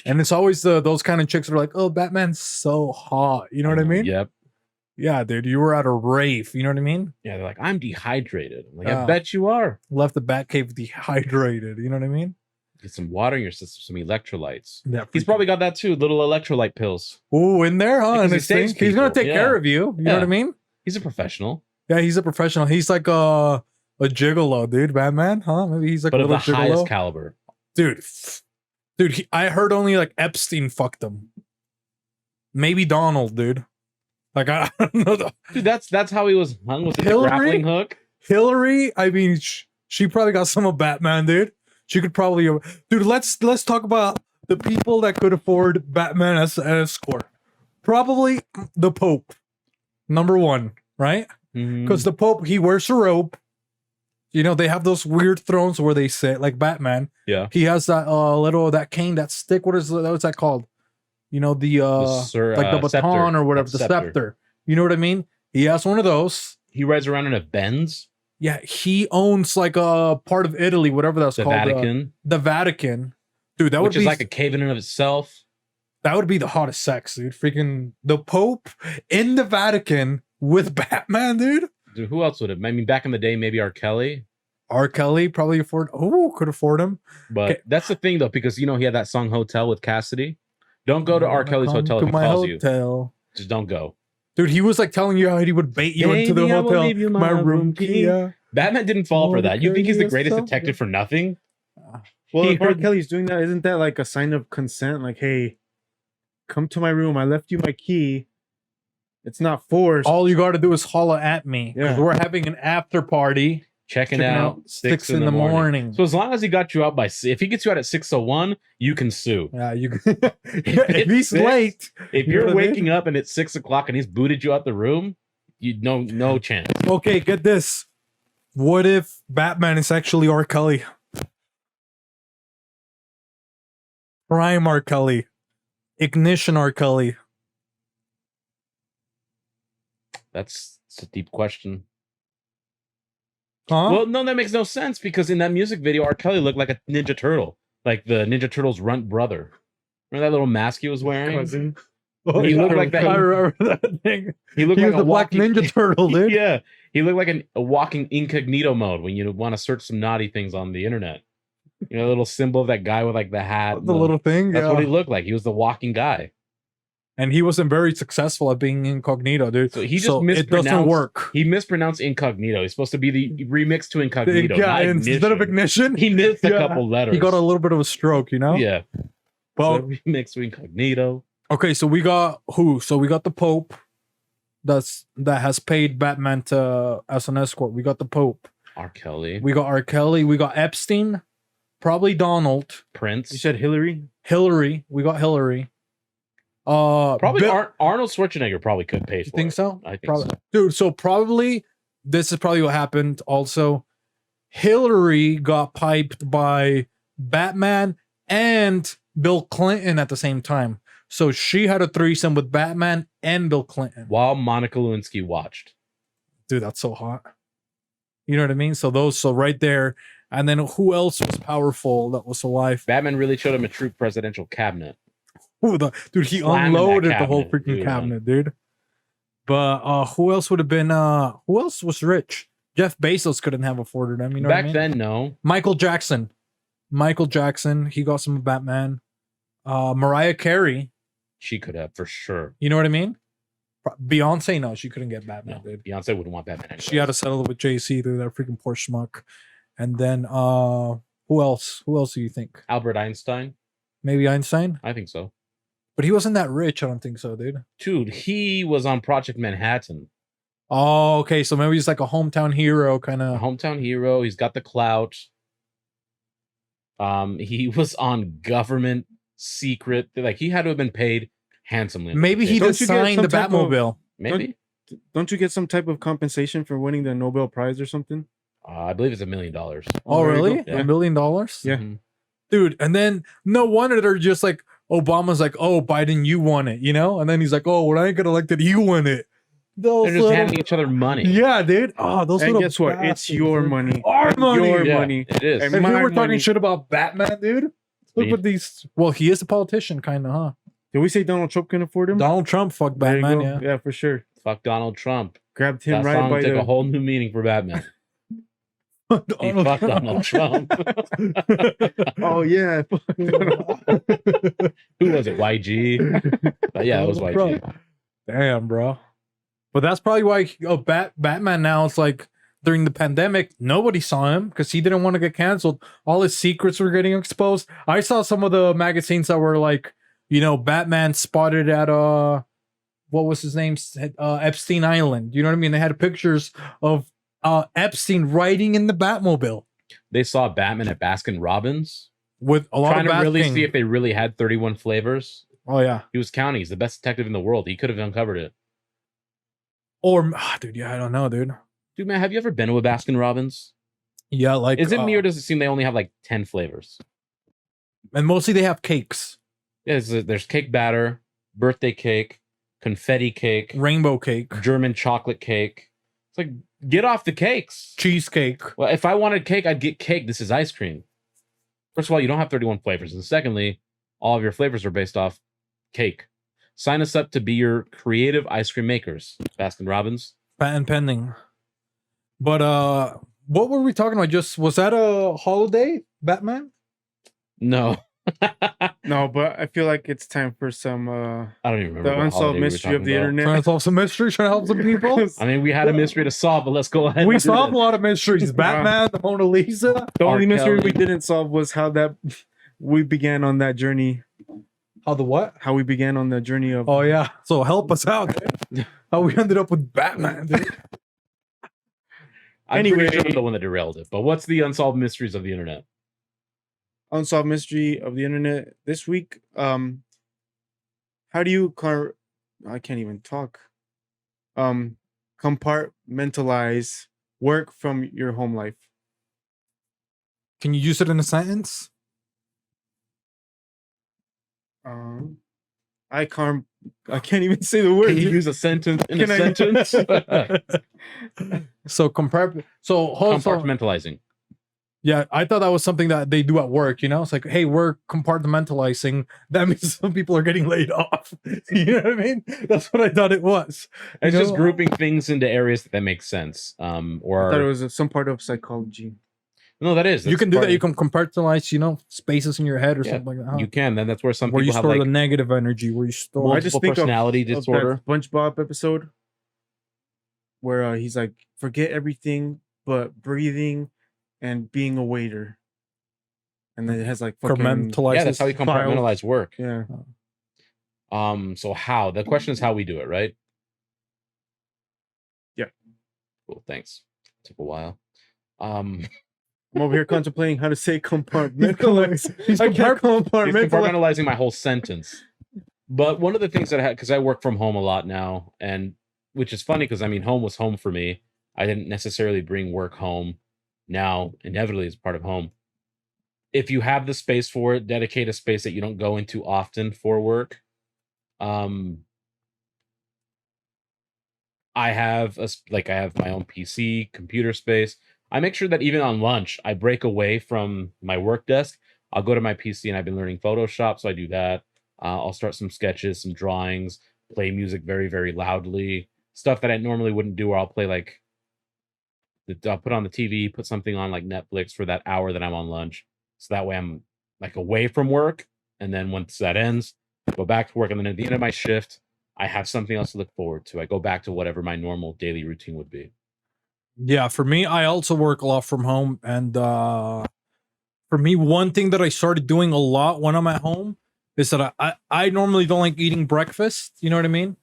And it's always those kind of chicks that are like, oh, Batman's so hot. You know what I mean? Yep. Yeah, dude, you were at a rave. You know what I mean? Yeah, they're like, I'm dehydrated. I'm like, Ah. I bet you are. Left the Batcave dehydrated. You know what I mean? Get some water in your system, some electrolytes. Yeah, He's probably got that too, little electrolyte pills. ooh in there, huh? Because And he his thing. saves He's gonna people, take yeah. care of you. You know what I Yeah. mean? He's a professional, Yeah, he's a professional. He's like a gigolo, dude. Batman, huh? Maybe he's like but a of the little highest gigolo, caliber. dude. Dude, I heard only like Epstein fucked him. Maybe Donald, dude. Like I don't know. Dude, that's how he was hung with the Hillary? grappling hook. Hillary, I mean, she probably got some of Batman, dude. She could probably, dude. Let's talk about the people that could afford Batman as an escort. Probably the Pope, number one, right? Mhm. Because the Pope, he wears a robe. You know, they have those weird thrones where they sit, like Batman. Yeah. He has that that cane, that stick. What's that called? You know, the like the baton scepter. or whatever, That the scepter. scepter. You know what I mean? He has one of those. He rides around in a Benz. Yeah, he owns like a part of Italy, whatever that's The called. Vatican, The Vatican. Dude, that which would is be like a cave in and of itself. that would be the hottest sex, dude. Freaking the Pope in the Vatican with Batman, dude. Dude, who else would have? I mean, back in the day, maybe R. Kelly. R. Kelly probably could afford him. But Okay. that's the thing, though, because you know he had that song "Hotel" with Cassidy. Don't go to R. Kelly's Come hotel to if he my calls you. hotel. Just don't go. Dude, he was like telling you how he would bait you into the Baby, I will hotel. leave you My room key. Yeah. Batman didn't fall for that. You think he's the Yes, greatest so detective for nothing? Well, He if R. heard- Kelly's doing that, isn't that like a sign of consent? Like, hey, come to my room. I left you my key. It's not forced. All you got to do is holla at me. 'Cause Yeah. we're having an after party. Checking Checking out 6 in the morning. So as long as he got you out by, if he gets you out at 6:01, you can sue. Yeah, you. it's if he's 6, late, If You you're know what I mean? waking up and it's 6 o'clock and he's booted you out the room, you no chance. okay, get this. What if Batman is actually R. Kelly? Prime R. Kelly. Ignition R. Kelly. That's a deep question. Huh? Well, no, that makes no sense because in that music video, R. Kelly looked like a Ninja Turtle, like the Ninja Turtle's runt brother. Remember that little mask he was wearing? Cousin. He looked like that. I remember that thing. He looked He like was a the Black walking Ninja Turtle, dude. Yeah, he looked like a walking incognito mode when you want to search some naughty things on the internet. You know, a little symbol of that guy with like the hat. and The little thing. That's yeah. what he looked like. He was the walking guy. And he wasn't very successful at being incognito, dude. So he just it mispronounced. doesn't work. He mispronounced incognito. He's supposed to be the remix to incognito. Yeah, not instead of ignition, he missed a yeah, couple letters. he got a little bit of a stroke, you know? Yeah. Well, So remix to incognito. okay, so we got who? So we got the Pope that has paid Batman as an escort. We got the Pope. R. Kelly. We got R. Kelly. We got Epstein. Probably Donald. Prince. You said Hillary? Hillary. We got Hillary. Probably Bill- Arnold Schwarzenegger probably could pay for You think it. so? I think Probably. so. Dude, so probably this is probably what happened also. Hillary got piped by Batman and Bill Clinton at the same time. So she had a threesome with Batman and Bill Clinton. While Monica Lewinsky watched. Dude, that's so hot. You know what I mean? So right there. And then who else was powerful that was alive? Batman really showed him a true presidential cabinet. Dude, he Slamming that unloaded the whole cabinet, freaking dude. cabinet, dude. But who else would have been who else was rich? Jeff Bezos couldn't have afforded him, you know what I Back mean? then, no. Michael Jackson, he got some Batman. Mariah Carey, She could have for sure. you know what I mean? Beyonce, no, she couldn't get Batman, No, dude. Beyonce wouldn't want Batman. She had to settle with JC through that freaking poor schmuck. And then who else? Who else do you think? Albert Einstein. Maybe Einstein? I think so. But he wasn't that rich, I don't think so, dude. Dude, he was on Project Manhattan. Oh, okay. So maybe he's like a hometown hero kind A of. hometown hero. He's got the clout. He was on government secret. Like he had to have been paid handsomely. Maybe he Don't did you get sign some the type of- Batmobile. Maybe. Don't you get some type of compensation for winning the Nobel Prize or something? I believe it's $1 million. Oh, there you really? go. Yeah. $1 million? Yeah. Mhm. Dude, and then no wonder they're just like, Obama's like, oh, Biden, you won it, you know? And then he's like, oh, when I get elected, you win it. Those They're just little- handing each other money. Yeah, dude. Oh, those And little guess what? It's bastards, your dude. money. Our money. Your Yeah, money. it is. And If we my were talking money. shit about Batman, dude, look Me- what these. Well, he is a politician, kind of, huh? Did we say Donald Trump can afford him? Donald Trump fucked There you Batman, go. yeah. Yeah, for sure. Fuck Donald Trump. Grabbed him That right song by took the. a whole new meaning for Batman. He Donald fucked Donald Trump. Oh yeah. Who was it? YG? But yeah, it was YG. Trump. Damn, bro. But that's probably why Batman now, it's like during the pandemic, nobody saw him because he didn't want to get canceled. All his secrets were getting exposed. I saw some of the magazines that were like, you know, Batman spotted at what was his name? Epstein Island. You know what I mean? They had pictures of Epstein riding in the Batmobile They saw Batman at Baskin Robbins, with a lot trying of to really basking. see if they really had 31 flavors. Oh yeah. He was counting. He's the best detective in the world. He could have uncovered it. Or dude, yeah, I don't know, dude. Dude, man, have you ever been to a Baskin Robbins? Yeah, like Is it me or does it seem they only have like 10 flavors? and mostly they have cakes, Yeah, there's cake batter, birthday cake, confetti cake, rainbow cake, German chocolate cake. It's like, get off the cakes. cheesecake. Well, if I wanted cake, I'd get cake. This is ice cream. First of all, you don't have 31 flavors. And secondly, all of your flavors are based off cake. Sign us up to be your creative ice cream makers, Baskin Robbins. Patent pending. But what were we talking about? Just was that a holiday, Batman? No, No, but I feel like it's time for some I don't even remember. the what unsolved holiday we were mystery of talking the about. internet. Trying to solve some mysteries, trying to help some people. I mean, we had a mystery to solve, but let's go ahead. We and do solved a this. lot of mysteries. Batman, the Mona Lisa. The only R. mystery we Kelly. didn't solve was how that we began on that journey. How the what? How we began on the journey of Oh yeah. So help us out. Dude. How we ended up with Batman, dude. I'm pretty Anyway. sure I'm the one that derailed it. But what's the unsolved mysteries of the internet? unsolved mystery of the internet this week. How do you I can't even talk. Compartmentalize work from your home life. Can you use it in a sentence? I can't even say the word. Can you dude. use a sentence in a Can I- sentence? So Compartmentalizing. yeah, I thought that was something that they do at work, you know? It's like, hey, we're compartmentalizing. That means some people are getting laid off. You know what I mean? That's what I thought it was. You It's just know? grouping things into areas that make sense. I thought it Or was some part of psychology. no, that is. You that's can do part that. You of- can compartmentalize, you know, spaces in your head or Yeah, something like that. Huh? You can. Then that's where some Where you people have store like the negative energy, where you store. I just multiple think of personality that disorder. SpongeBob episode where he's like, forget everything but breathing and being a waiter, and then it has like fucking Compartmentalize. Yeah, that's how you files. compartmentalize work. yeah. So how? The question is how we do it, right? Yeah. Cool. Thanks. Took a while. I'm over here contemplating how to say compartmentalize. He's I can't He's compartmentalize. compartmentalizing my whole sentence. But one of the things that I had, because I work from home a lot now, and which is funny because I mean, home was home for me. I didn't necessarily bring work home. Now, inevitably, it's part of home. If you have the space for it, dedicate a space that you don't go into often for work. I have I have my own PC, computer space. I make sure that even on lunch, I break away from my work desk. I'll go to my PC, and I've been learning Photoshop, so I do that. I'll start some sketches, some drawings, play music very, very loudly. Stuff that I normally wouldn't do, or I'll play like I'll put on the TV, put something on like Netflix for that hour that I'm on lunch. So that way I'm like away from work. And then once that ends, go back to work. And then at the end of my shift, I have something else to look forward to. I go back to whatever my normal daily routine would be. Yeah, for me, I also work a lot from home, and for me, one thing that I started doing a lot when I'm at home is that I normally don't like eating breakfast. You know what I mean?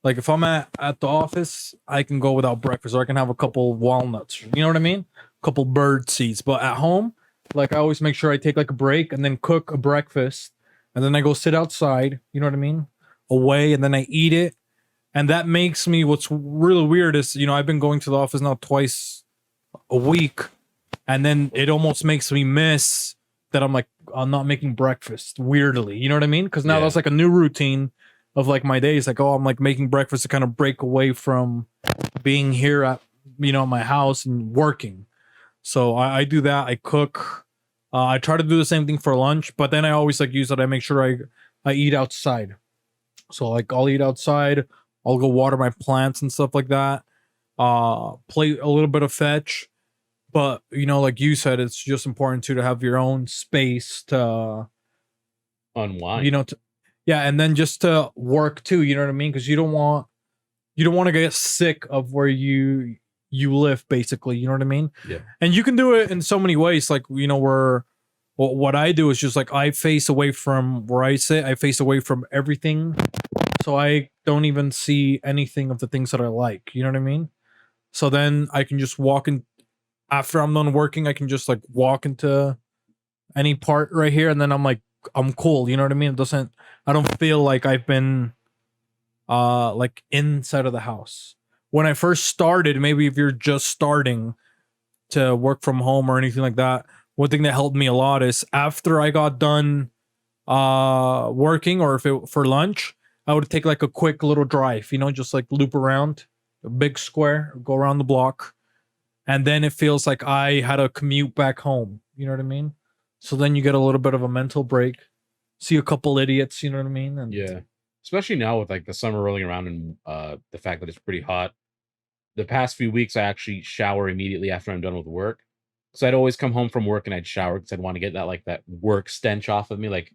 Like if I'm at the office, I can go without breakfast, or I can have a couple walnuts. You know what I mean? A couple bird seeds. But at home, like I always make sure I take like a break and then cook a breakfast, and then I go sit outside. You know what I mean? Away, and then I eat it. And that makes me, what's really weird is, you know, I've been going to the office now twice a week, and then it almost makes me miss that I'm not making breakfast, weirdly. You know what I mean? Because now Yeah. that's like a new routine of like my days. Like, oh, I'm like making breakfast to kind of break away from being here at, you know, my house and working. So I do that. I cook. I try to do the same thing for lunch, but then I always like use that. I make sure I eat outside. So like I'll eat outside. I'll go water my plants and stuff like that. Play a little bit of fetch. But you know, like you said, it's just important too to have your own space to, Unwind. you know, yeah, and then just to work too. You know what I mean? Because you don't want to get sick of where you live, basically. You know what I mean? Yeah. And you can do it in so many ways. Like, you know, where what I do is just like I face away from where I sit. I face away from everything, so I don't even see anything of the things that I like. You know what I mean? So then I can just walk in. After I'm done working, I can just like walk into any part right here, and then I'm like, I'm cool. You know what I mean? I don't feel like I've been like inside of the house. When I first started, maybe if you're just starting to work from home or anything like that, one thing that helped me a lot is after I got done working, or for lunch, I would take like a quick little drive, you know, just like loop around a big square, go around the block. And then it feels like I had a commute back home. You know what I mean? So then you get a little bit of a mental break, see a couple idiots. You know what I mean? And Yeah. Especially now with like the summer rolling around and the fact that it's pretty hot. The past few weeks, I actually shower immediately after I'm done with work. So I'd always come home from work and I'd shower because I'd want to get that work stench off of me. Like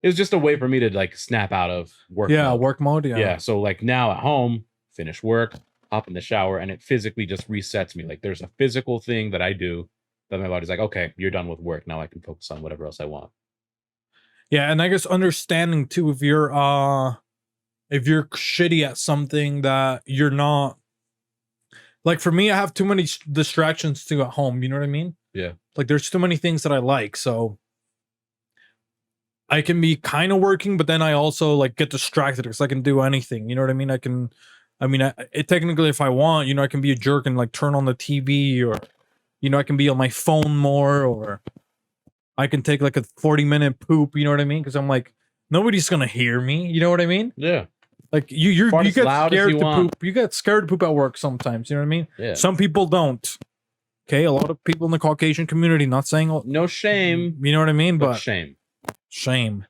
it was just a way for me to like snap out of work. yeah, mode. work mode. Yeah. Yeah. So like now at home, finish work, hop in the shower, and it physically just resets me. Like there's a physical thing that I do that my body's like, okay, you're done with work. Now I can focus on whatever else I want. Yeah, and I guess understanding too, if you're shitty at something that you're not, like for me, I have too many distractions too at home. You know what I mean? Yeah. Like there's too many things that I like, so I can be kind of working, but then I also like get distracted because I can do anything. You know what I mean? Technically, if I want, you know, I can be a jerk and like turn on the TV, or, you know, I can be on my phone more, or I can take like a 40-minute poop. You know what I mean? Because I'm like, nobody's gonna hear me. You know what I mean? Yeah. Like you Fart you as get loud as scared you to want. poop. You get scared to poop at work sometimes. You know what I mean? Yeah. Some people don't. Okay, a lot of people in the Caucasian community. Not saying No shame, you know what I mean, but but shame. shame.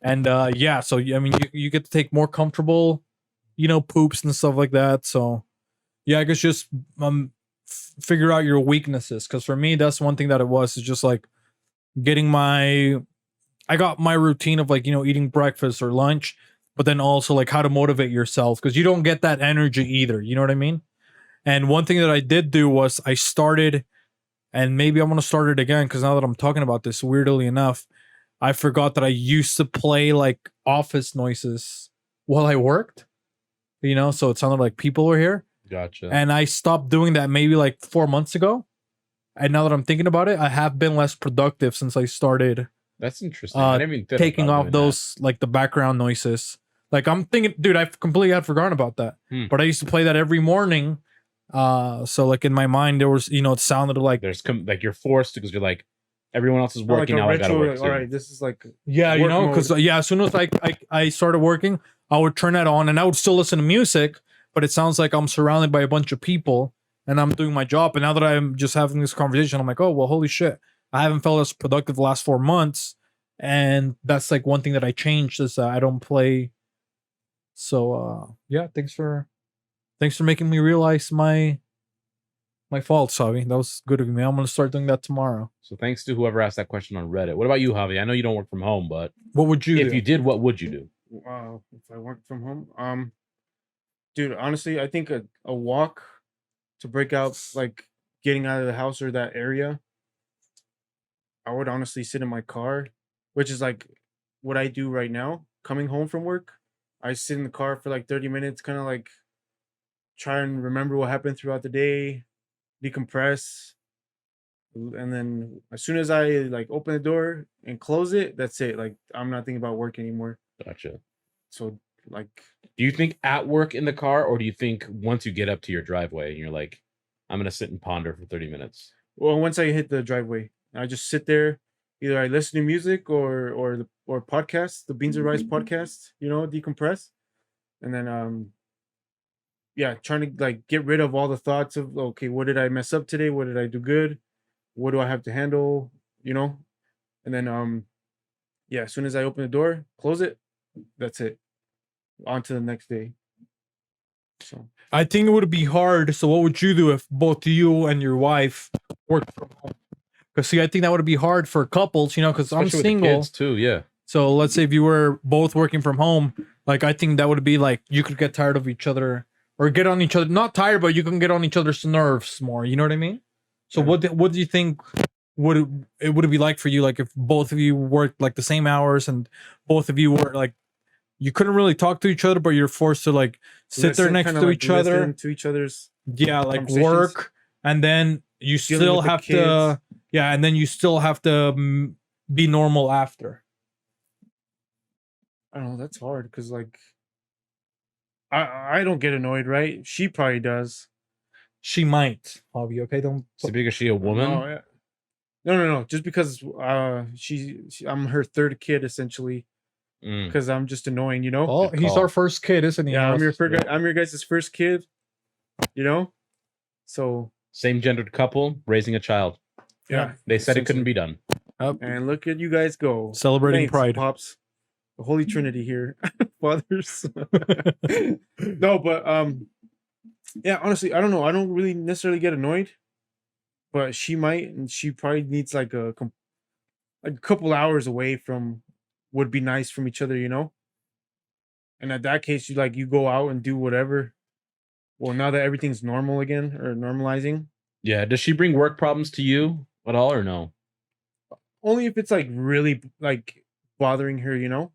And yeah, so I mean, you get to take more comfortable, poops and stuff like that. So yeah, I guess just figure out your weaknesses, because for me, that's one thing that it was, is just like getting I got my routine of like, eating breakfast or lunch, but then also like how to motivate yourself, because you don't get that energy either. You know what I mean? And one thing that I did do was I started, and maybe I'm gonna start it again, because now that I'm talking about this, weirdly enough, I forgot that I used to play like office noises while I worked. So it sounded like people were here, Gotcha. and I stopped doing that maybe like 4 months ago. And now that I'm thinking about it, I have been less productive since I started That's interesting. I never even thought taking about off doing those like the background noises. Like I'm thinking, dude, I completely had forgotten about that. But I used to play that every morning. So like in my mind there was, it sounded like that. Like you're forced to, because you're like, everyone else is Like working a now. I gotta retro, work too. all right, this is like yeah, work because mode. as soon as I started working, I would turn that on and I would still listen to music, but it sounds like I'm surrounded by a bunch of people and I'm doing my job. And now that I'm just having this conversation, I'm like, oh well, holy shit, I haven't felt as productive the last 4 months. And that's like one thing that I changed, is I don't play. So yeah, thanks for making me realize my faults, Javi. That was good of you, man. I'm gonna start doing that tomorrow. So thanks to whoever asked that question on Reddit. What about you, Javi? I know you don't work from home, but What would you if do? you did, what would you do? Wow, if I work from home, dude, honestly, I think a walk to break out, like getting out of the house or that area. I would honestly sit in my car, which is like what I do right now. Coming home from work, I sit in the car for like 30 minutes, kind of like try and remember what happened throughout the day, decompress, and then as soon as I like open the door and close it, that's it. Like I'm not thinking about work anymore. Gotcha. So like, Do you think at work in the car, or do you think once you get up to your driveway and you're like, I'm gonna sit and ponder for 30 minutes? well, once I hit the driveway, I just sit there. Either I listen to music or podcasts, the Beans and Rice podcast, decompress, and then yeah, trying to like get rid of all the thoughts of, okay, what did I mess up today? What did I do good? What do I have to handle? And then yeah, as soon as I open the door, close it, that's it. On to the next day. So I think it would be hard. So what would you do if both you and your wife worked from home? Because see, I think that would be hard for couples, because I'm Especially with the single. kids too. Yeah. So let's say if you were both working from home, like I think that would be like you could get tired of each other, or get on each other. Not tired, but you can get on each other's nerves more. You know what I mean? So Yeah. what do you think would it be like for you? Like if both of you worked like the same hours and both of you were like, you couldn't really talk to each other, but you're forced to like sit there next kinda, to like, each other. listen to each other's Yeah, like conversations. work, and then you Dealing still with the have to kids. yeah, and then you still have to be normal after. I don't know. That's hard because like I don't get annoyed, right? She probably does. She might, Javi. Okay, don't. So because she a woman? No, no. Just because I'm her third kid essentially. Mm. Because I'm just annoying, Oh, Good he's call. our first kid, isn't he? Yeah, I'm Yes. I'm your guys' first kid. So Same gendered couple raising a child. yeah, They said it couldn't essentially. be done. And look at you guys go. Celebrating Thanks, pride. Pops. The Holy Trinity here. Fathers. No, but yeah, honestly, I don't know. I don't really necessarily get annoyed, but she might, and she probably needs like a couple hours away from would be nice from each other, And at that case, you go out and do whatever. Well, now that everything's normal again or normalizing, Yeah. Does she bring work problems to you at all, or no? only if it's like really like bothering her.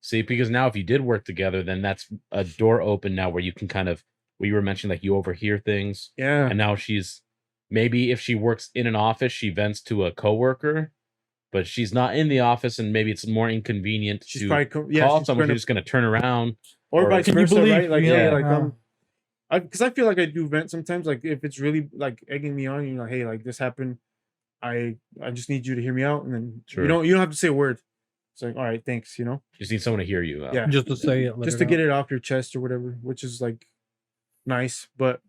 See, because now if you did work together, then that's a door open now where you can kind of, where you were mentioning like you overhear things. Yeah. And now maybe if she works in an office, she vents to a coworker, but she's not in the office, and maybe it's more inconvenient She's to probably call she's someone gonna- who's just going to turn around. or vice Can you versa, believe- right? Like, yeah, hey, like yeah. because I feel like I do vent sometimes. Like if it's really like egging me on, hey, like this happened. I just need you to hear me out, and then Sure. you don't have to say a word. It's like, all right, thanks, you know? Just need someone to hear you out. Yeah. Just to say it. Just to get it off your chest or whatever, which is like nice. But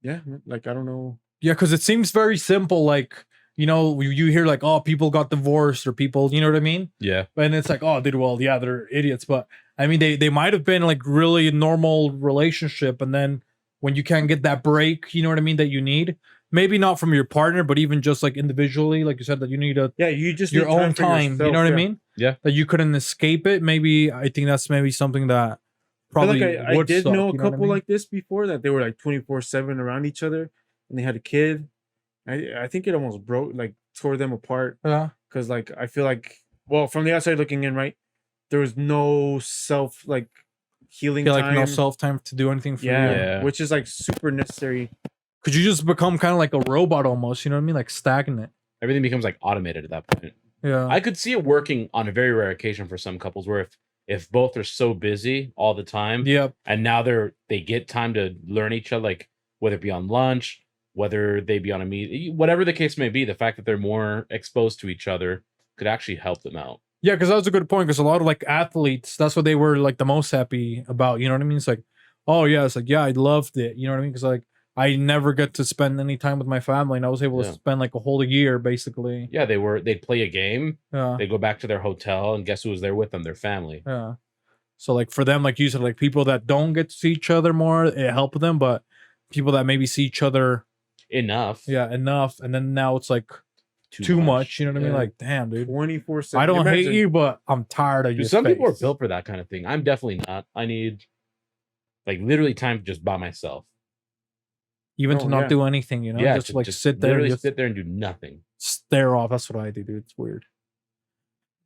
yeah, like I don't know. Yeah, because it seems very simple. Like, you hear like, oh, people got divorced or people, you know what I mean? Yeah. And it's like, oh, dude, well, yeah, they're idiots. But I mean, they might have been like really a normal relationship. And then when you can't get that break, you know what I mean, that you need, maybe not from your partner, but even just like individually, like you said, that you need You just your need own for time. You yourself, know what I yeah. mean? Yeah. That you couldn't escape it. Maybe I think that's maybe something that I feel probably like I would did suck, know a you know what I couple mean? like this before that they were like 24/7 around each other and they had a kid. I think it almost broke, like tore them apart. Yeah. Because like I feel like, well, from the outside looking in, right, there was no self like healing Feel like time. no self time to do anything for you. Yeah. Which is like super necessary. Could you just become kind of like a robot almost? You know what I mean? Like stagnant. Everything becomes like automated at that point. Yeah. I could see it working on a very rare occasion for some couples where if both are so busy all the time, Yep. and now they get time to learn each other, like whether it be on lunch, whether they be on a meet, whatever the case may be, the fact that they're more exposed to each other could actually help them out. Yeah, because that was a good point. Because a lot of like athletes, that's what they were like the most happy about. You know what I mean? It's like, oh yeah, it's like yeah, I loved it. You know what I mean? Because like I never get to spend any time with my family, and I was able to Yeah. spend like a whole year basically. Yeah, they'd play a game, Yeah. they'd go back to their hotel, and guess who was there with them? Their family. Yeah. So like for them, like you said, like people that don't get to see each other more, it helped them. But people that maybe see each other, Enough. yeah, enough, and then now it's like too much. You know what I mean? Yeah. Like damn, dude. 24/7. I don't hate Imagine. you, but I'm tired of you. Dude, some people are built for that kind of thing. I'm definitely not. I need like literally time just by myself. even to Oh, not yeah. do anything. You know, Yeah, just to like just sit there, and literally just sit there and do nothing. stare off. That's what I do, dude. It's weird.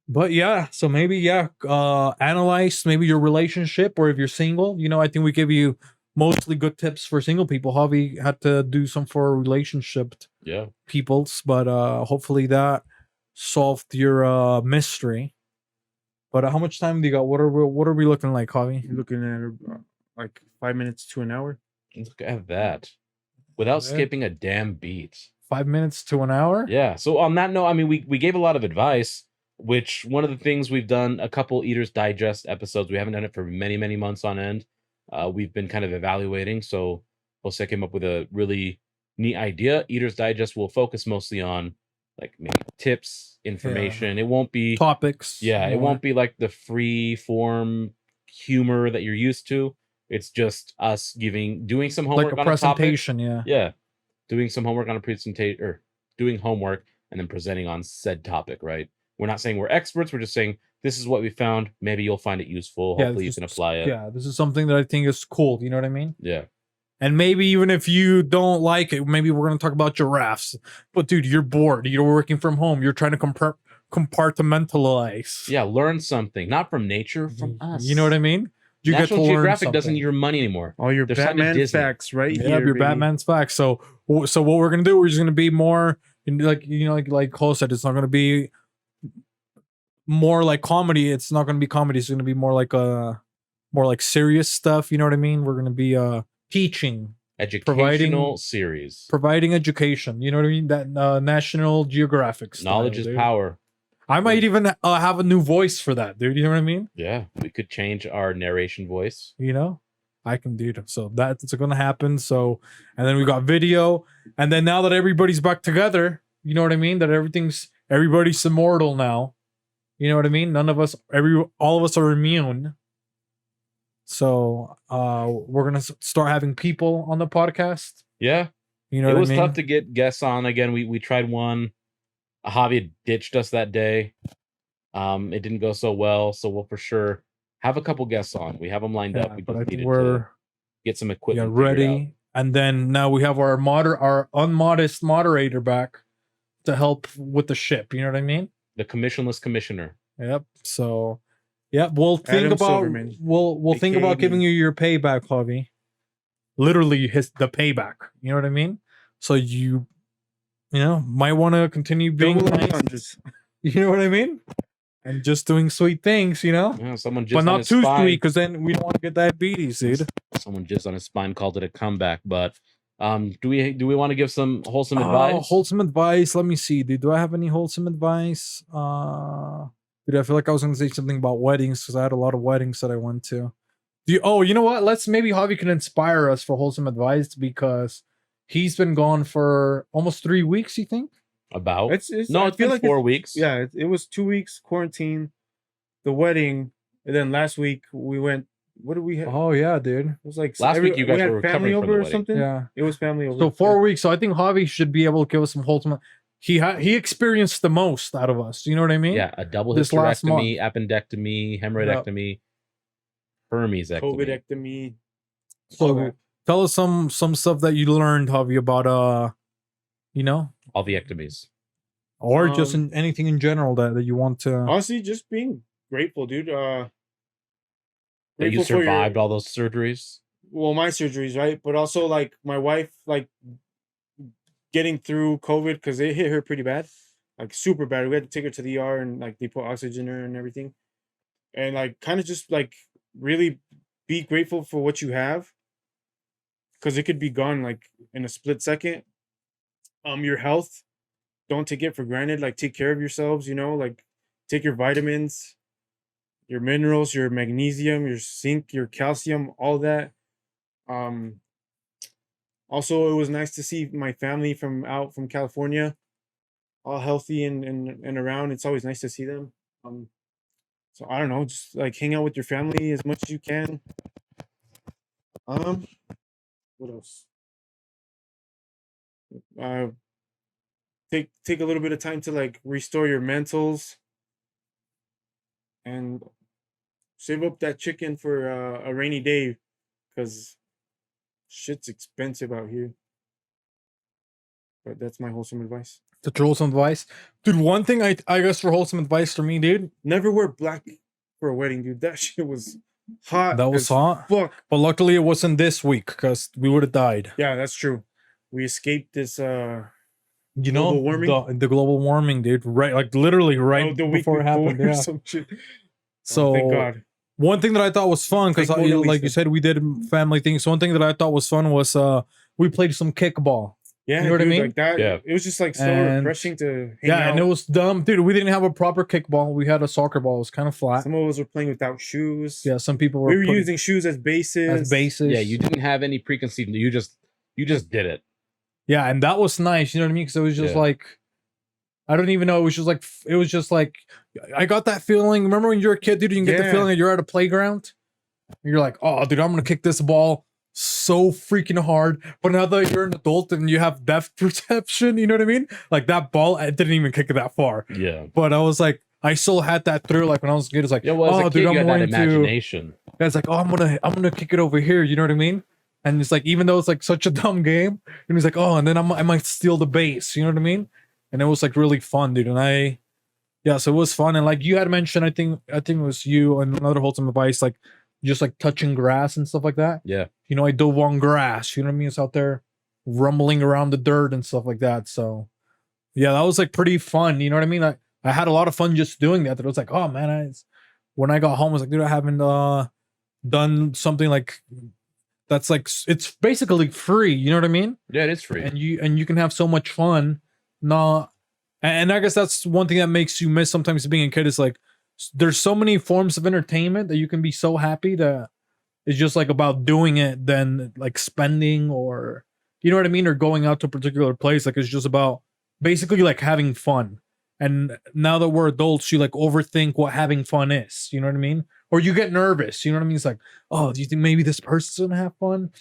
But yeah, so maybe analyze maybe your relationship, or if you're single, I think we give you mostly good tips for single people. Javi had to do some for relationship Yeah. peoples, but hopefully that solved your mystery. But how much time do you got? What are we looking like, Javi? You're looking at like 5 minutes to an hour. Look at that. Without Yeah. skipping a damn beat. 5 minutes to an hour? Yeah. So on that note, I mean, we gave a lot of advice, which one of the things we've done a couple Eaters Digest episodes. We haven't done it for many, many months on end. We've been kind of evaluating. So Jose came up with a really neat idea. Eaters Digest will focus mostly on like maybe tips, information. It won't be Topics. Yeah, it more. won't be like the free form humor that you're used to. It's just us doing some homework like a on a topic. presentation, yeah. Yeah. Doing some homework on a presentation, or doing homework and then presenting on said topic, right? We're not saying we're experts, we're just saying this is what we found. Maybe you'll find it useful. Yeah, Hopefully you this can is- apply it. Yeah, this is something that I think is cool. You know what I mean? Yeah. And maybe even if you don't like it, maybe we're going to talk about giraffes. But dude, you're bored. You're working from home. You're trying to compartmentalize. Yeah, learn something. Not from nature, from us. You know what I mean? You National get to learn Geographic doesn't something. need your money anymore. All your They're signed to Batman Disney. facts right Yeah, here. your baby. Batman's facts. So what we're gonna do? We're just gonna be more like Cole said. It's not gonna be more like comedy. It's not gonna be comedy. It's gonna be more like serious stuff. You know what I mean? We're gonna be teaching, Educational series. providing education. You know what I mean? That National Geographic style, Knowledge is dude. power. I might even have a new voice for that, dude. You know what I mean? Yeah, we could change our narration voice. I can do it. So that's going to happen. So, and then we got video. And then now that everybody's back together, you know what I mean? That everybody's immortal now. You know what I mean? All of us are immune. So, we're going to start having people on the podcast. Yeah, You know it what was I mean? tough to get guests on. Again, we tried one. Javi ditched us that day. It didn't go so well. So we'll for sure have a couple guests on. We have them lined up. We But just I think needed to we're get some equipment figured ready. And then now we have our unmodest moderator back to help with the ship. You know what I mean? out. The commissionless commissioner. Yep. So, yeah, we'll think Adam about Silverman, we'll think about AKA giving me. you your payback, Javi. Literally, the payback. You know what I mean? So you might want to continue being Double nice. entendres. You know what I mean? And just doing sweet things. Yeah, someone just But on not his too spine. sweet, because then we don't want to get diabetes, dude. Someone just on his spine called it a comeback. But do we want to give some wholesome advice? Wholesome advice. Let me see, dude. Do I have any wholesome advice? Dude, I feel like I was gonna say something about weddings because I had a lot of weddings that I went to. You know what? Let's maybe Javi can inspire us for wholesome advice because he's been gone for almost 3 weeks. You think? About It's no, I it's feel been like 4 weeks. yeah, it was 2 weeks quarantine, the wedding, and then last week we went. What did we have? Oh yeah, dude. It was like Last week you guys we had were family recovering from the over or wedding. something. Yeah. It was family over. So 4 weeks. So I think Javi should be able to give us some wholesome. He experienced the most out of us. You know what I mean? Yeah, a double This last hysterectomy, appendectomy, hemorrhoidectomy, hermesectomy. COVIDectomy. So all that. tell us some stuff that you learned, Javi, about you know, All the ectomies. or just Um, anything in general that you want to. Honestly, just being grateful, dude. That you Grateful for survived all those surgeries. my surgeries, right? But also like my wife, like getting through COVID because it hit her pretty bad, like super bad. We had to take her to the ER and like they put oxygen in her and everything, and like kind of just like really be grateful for what you have because it could be gone like in a split second. Your health, don't take it for granted. Like take care of yourselves, like take your vitamins, your minerals, your magnesium, your zinc, your calcium, all that. Um, Also, it was nice to see my family from California, all healthy and around. It's always nice to see them. So I don't know, just like hang out with your family as much as you can. Um, what else? Uh, take a little bit of time to like restore your mentals and save up that chicken for a rainy day, because shit's expensive out here. But that's my wholesome advice. The wholesome advice, dude. One thing I guess for wholesome advice for me, dude. Never wear black for a wedding, dude. That shit was hot. That was as hot. Fuck. But luckily it wasn't this week because we would have died. Yeah, that's true. We escaped this You know, global warming? the global warming, dude. Right, like literally right the week before it happened. or Yeah. some shit. So Thank God. one thing that I thought was fun because Like Mona like you Lisa. said, we did family things. One thing that I thought was fun was we played some kickball. Yeah, You know what I dude, mean? like that. Yeah. It was just like so And- refreshing to hang Yeah, out. and it was dumb, dude. We didn't have a proper kickball. We had a soccer ball. It was kind of flat. Some of us were playing without shoes. Yeah, some people were we were putting- using shoes as bases. as bases. Yeah, you didn't have any preconceived. You just did it. Yeah, and that was nice. You know what I mean? Because it was just Yeah. like, I don't even know. It was just like, I got that feeling. Remember when you're a kid, dude? You can get the Yeah. feeling that you're at a playground. And you're like, oh, dude, I'm gonna kick this ball so freaking hard. But now that you're an adult and you have depth perception, you know what I mean? Like that ball, I didn't even kick it that far. Yeah. But I was like, I still had that through. Like when I was a kid, it's like, Yeah, well, as oh, a kid, dude, I'm you had that going to. imagination. Guys, like, oh, I'm gonna kick it over here. You know what I mean? And it's like, even though it's like such a dumb game, and he's like, oh, and then I might steal the base. You know what I mean? And it was like really fun, dude. And so it was fun. And like you had mentioned, I think it was you and another wholesome advice, like just like touching grass and stuff like that. Yeah. You know, I dove on grass. You know what I mean? It's out there rumbling around the dirt and stuff like that. So yeah, that was like pretty fun. You know what I mean? I had a lot of fun just doing that. It was like, oh man, when I got home, I was like, dude, I haven't done something like that's like it's basically free. You know what I mean? Yeah, it is free. And you can have so much fun. And I guess that's one thing that makes you miss sometimes being a kid is like there's so many forms of entertainment that you can be so happy that it's just like about doing it than like spending or you know what I mean, or going out to a particular place. Like it's just about basically like having fun. And now that we're adults, you like overthink what having fun is. You know what I mean? Or you get nervous. You know what I mean? It's like, oh, do you think maybe this person's gonna have fun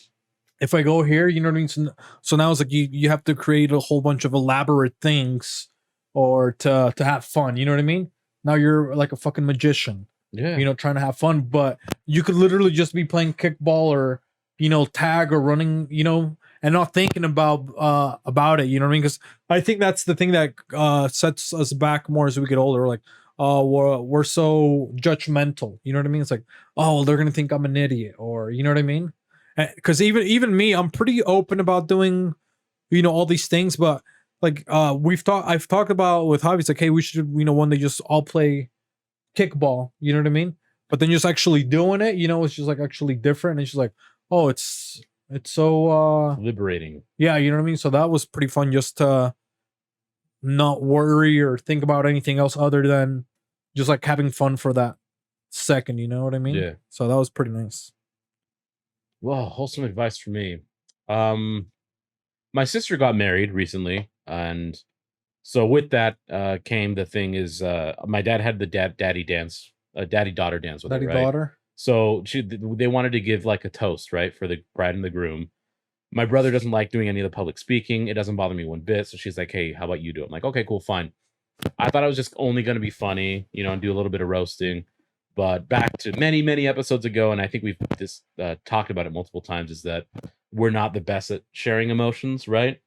if I go here? You know what I mean? So now it's like you have to create a whole bunch of elaborate things or to have fun. You know what I mean? Now you're like a fucking magician. Yeah. You know, trying to have fun, but you could literally just be playing kickball or tag or running, and not thinking about it. You know what I mean? Because I think that's the thing that sets us back more as we get older. Like, we're so judgmental. You know what I mean? It's like, oh, well, they're gonna think I'm an idiot, or you know what I mean? Because even me, I'm pretty open about doing, all these things. But like, I've talked about with Javi. It's like, hey, we should, one day just all play kickball. You know what I mean? But then just actually doing it, it's just like actually different. And it's just like, oh, it's so liberating. yeah, you know what I mean? So that was pretty fun just to not worry or think about anything else other than just like having fun for that second. You know what I mean? Yeah. So that was pretty nice. Well, wholesome advice for me. My sister got married recently, and so with that came the thing is my dad had the daddy dance, daddy daughter dance with her, Daddy right? daughter. So they wanted to give like a toast, right, for the bride and the groom. My brother doesn't like doing any of the public speaking. It doesn't bother me one bit. So she's like, "Hey, how about you do it?" I'm like, "Okay, cool, fine." I thought I was just only going to be funny, and do a little bit of roasting. But back to many, many episodes ago, and I think we've just talked about it multiple times, is that we're not the best at sharing emotions, right?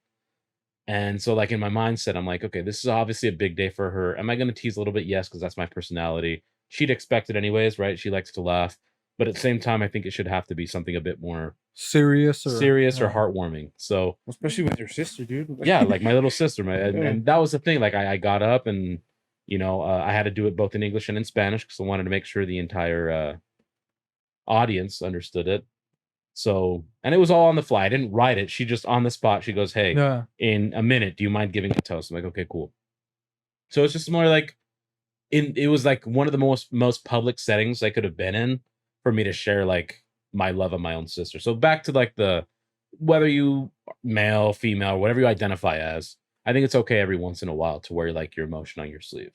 And so, like in my mindset, I'm like, okay, this is obviously a big day for her. Am I going to tease a little bit? Yes, because that's my personality. She'd expect it anyways, right? She likes to laugh, but at the same time, I think it should have to be something a bit more Serious or serious or heartwarming. So Especially with your sister, dude. yeah, like my little sister, and, Yeah. and that was the thing. Like I got up and I had to do it both in English and in Spanish because I wanted to make sure the entire audience understood it. So, and it was all on the fly. I didn't write it. She just on the spot. She goes, "Hey, Yeah. in a minute, do you mind giving a toast?" I'm like, "Okay, cool." So it's just more like it was like one of the most public settings I could have been in for me to share like my love of my own sister. So back to like the whether you male, female, whatever you identify as, I think it's okay every once in a while to wear like your emotion on your sleeve.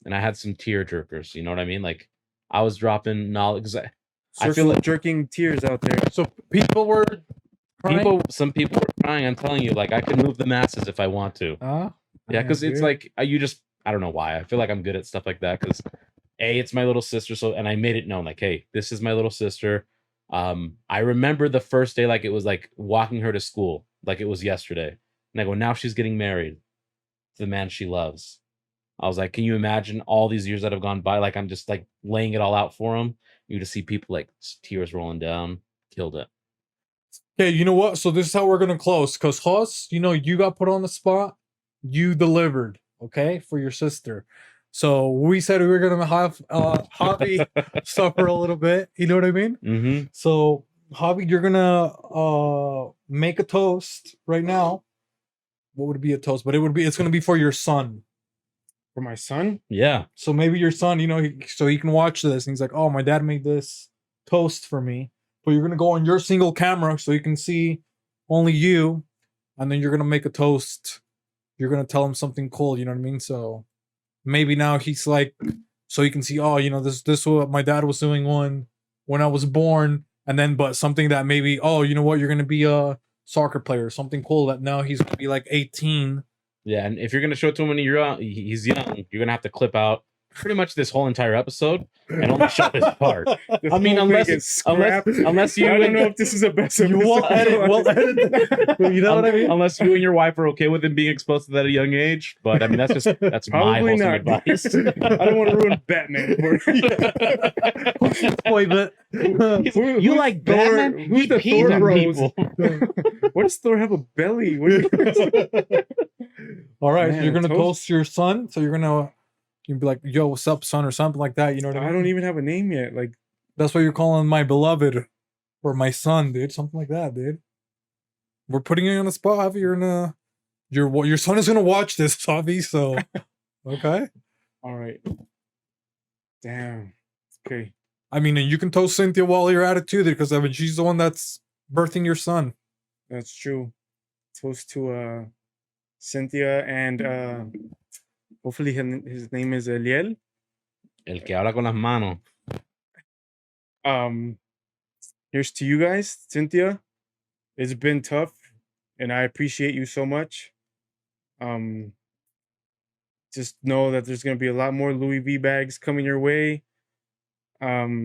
And I had some tear jerkers, you know what I mean? Like I was dropping knowledge because I feel Circle like jerking tears out there. So people were crying? some people were crying. I'm telling you, like I can move the masses if I want to. Yeah, because it's dude. like you just I don't know why I feel like I'm good at stuff like that because it's my little sister. So and I made it known like, hey, this is my little sister. I remember the first day like it was like walking her to school like it was yesterday, and I go now she's getting married to the man she loves. I was like, can you imagine all these years that have gone by? Like I'm just like laying it all out for him. You just see people like tears rolling down. Killed it. Okay, you know what? So this is how we're gonna close. Cause Hoss, you got put on the spot. You delivered, okay, for your sister. So we said we were gonna have Javi suffer a little bit. You know what I mean? Mm-hmm. So Javi, you're gonna make a toast right now. What would be a toast? But it's gonna be for your son. For my son? Yeah. So maybe your son, so he can watch this and he's like, oh, my dad made this toast for me. But you're gonna go on your single camera so you can see only you, and then you're gonna make a toast. You're gonna tell him something cool, you know what I mean? So maybe now he's like, so you can see, oh, this what my dad was doing when I was born, and then but something that maybe, oh, you know what, you're gonna be a soccer player, something cool that now he's gonna be like 18. Yeah, and if you're gonna show it to him when he's young, you're gonna have to clip out pretty much this whole entire episode and only show this part. I mean, unless you, I don't know if this is the best. We'll edit. You know what I mean? Unless you and your wife are okay with him being exposed to that at a young age, but I mean that's my Probably wholesome not. advice. I don't want to ruin Batman. Wait, but You like Batman? Who's the He Thor pees on bros? people. What does Thor have a belly? all right, Man, you're gonna toast? toast your son, so you'll be like, yo, what's up, son, or something like that. You know what I mean? I don't even have a name yet. Like, That's why you're calling my beloved or my son, dude. Something like that, dude. We're putting you on the spot, Javi. Your son is gonna watch this, Javi. So, okay. all right. Damn. Okay. I mean, and you can toast Cynthia while you're at it too, because I mean, she's the one that's birthing your son. That's true. Toast to Cynthia and hopefully his name is Eliel. El que habla con las manos. Here's to you guys, Cynthia. It's been tough, and I appreciate you so much. Just know that there's gonna be a lot more Louis V bags coming your way. More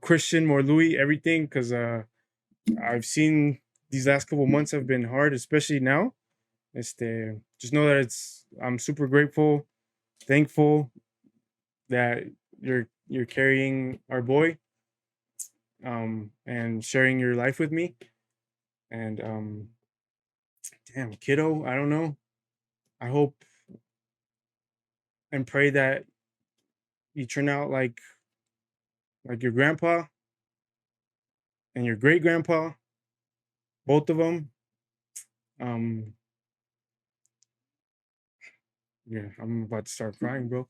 Christian, more Louis, everything, because I've seen these last couple months have been hard, especially now. Just know that I'm super grateful, thankful that you're carrying our boy, and sharing your life with me. And damn, kiddo, I don't know. I hope and pray that you turn out like your grandpa and your great grandpa, both of them. Yeah, I'm about to start crying, bro.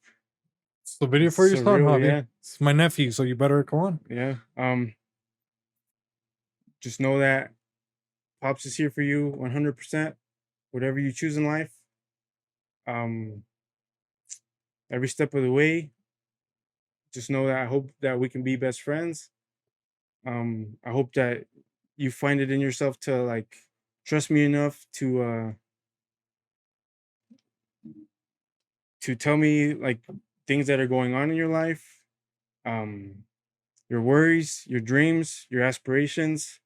It's the video for your son, Surreal, Javi. yeah. It's my nephew, so you better come on. Yeah. Just know that Pops is here for you 100%. Whatever you choose in life. Every step of the way. Just know that I hope that we can be best friends. I hope that you find it in yourself to like trust me enough to tell me like things that are going on in your life, your worries, your dreams, your aspirations,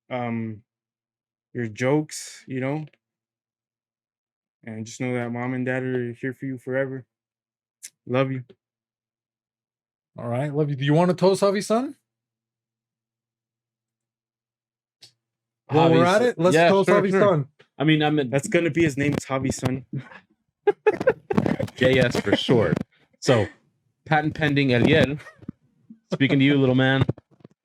um, your jokes, and just know that mom and dad are here for you forever. Love you. All right, love you. Do you want to toast Javi's son? While we're at it, let's toast Javi's son. I mean, I'm a That's gonna be his name, Javi, son. JS for short. So, patent pending Eliel. Speaking to you, little man.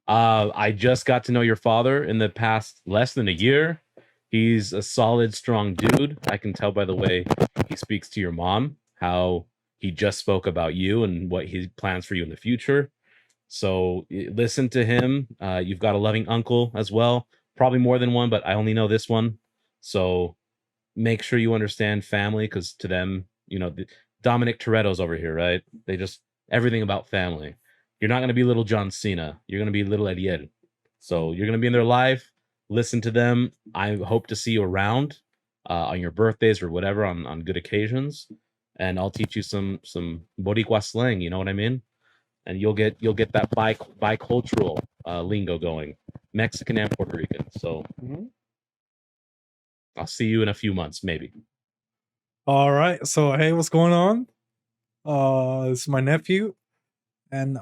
I just got to know your father in the past less than a year. He's a solid, strong dude. I can tell by the way he speaks to your mom, how he just spoke about you and what he plans for you in the future. So listen to him. You've got a loving uncle as well, probably more than one, but I only know this one. So make sure you understand family, because to them, Dominic Toretto's over here, right? They just everything about family. You're not going to be little John Cena. You're going to be little Ariel. So you're going to be in their life. Listen to them. I hope to see you around on your birthdays or whatever on good occasions, and I'll teach you some Boricua slang. You know what I mean? And you'll get that bicultural lingo going, Mexican and Puerto Rican. So I'll see you in a few months, maybe. All right. So hey, what's going on? This is my nephew. And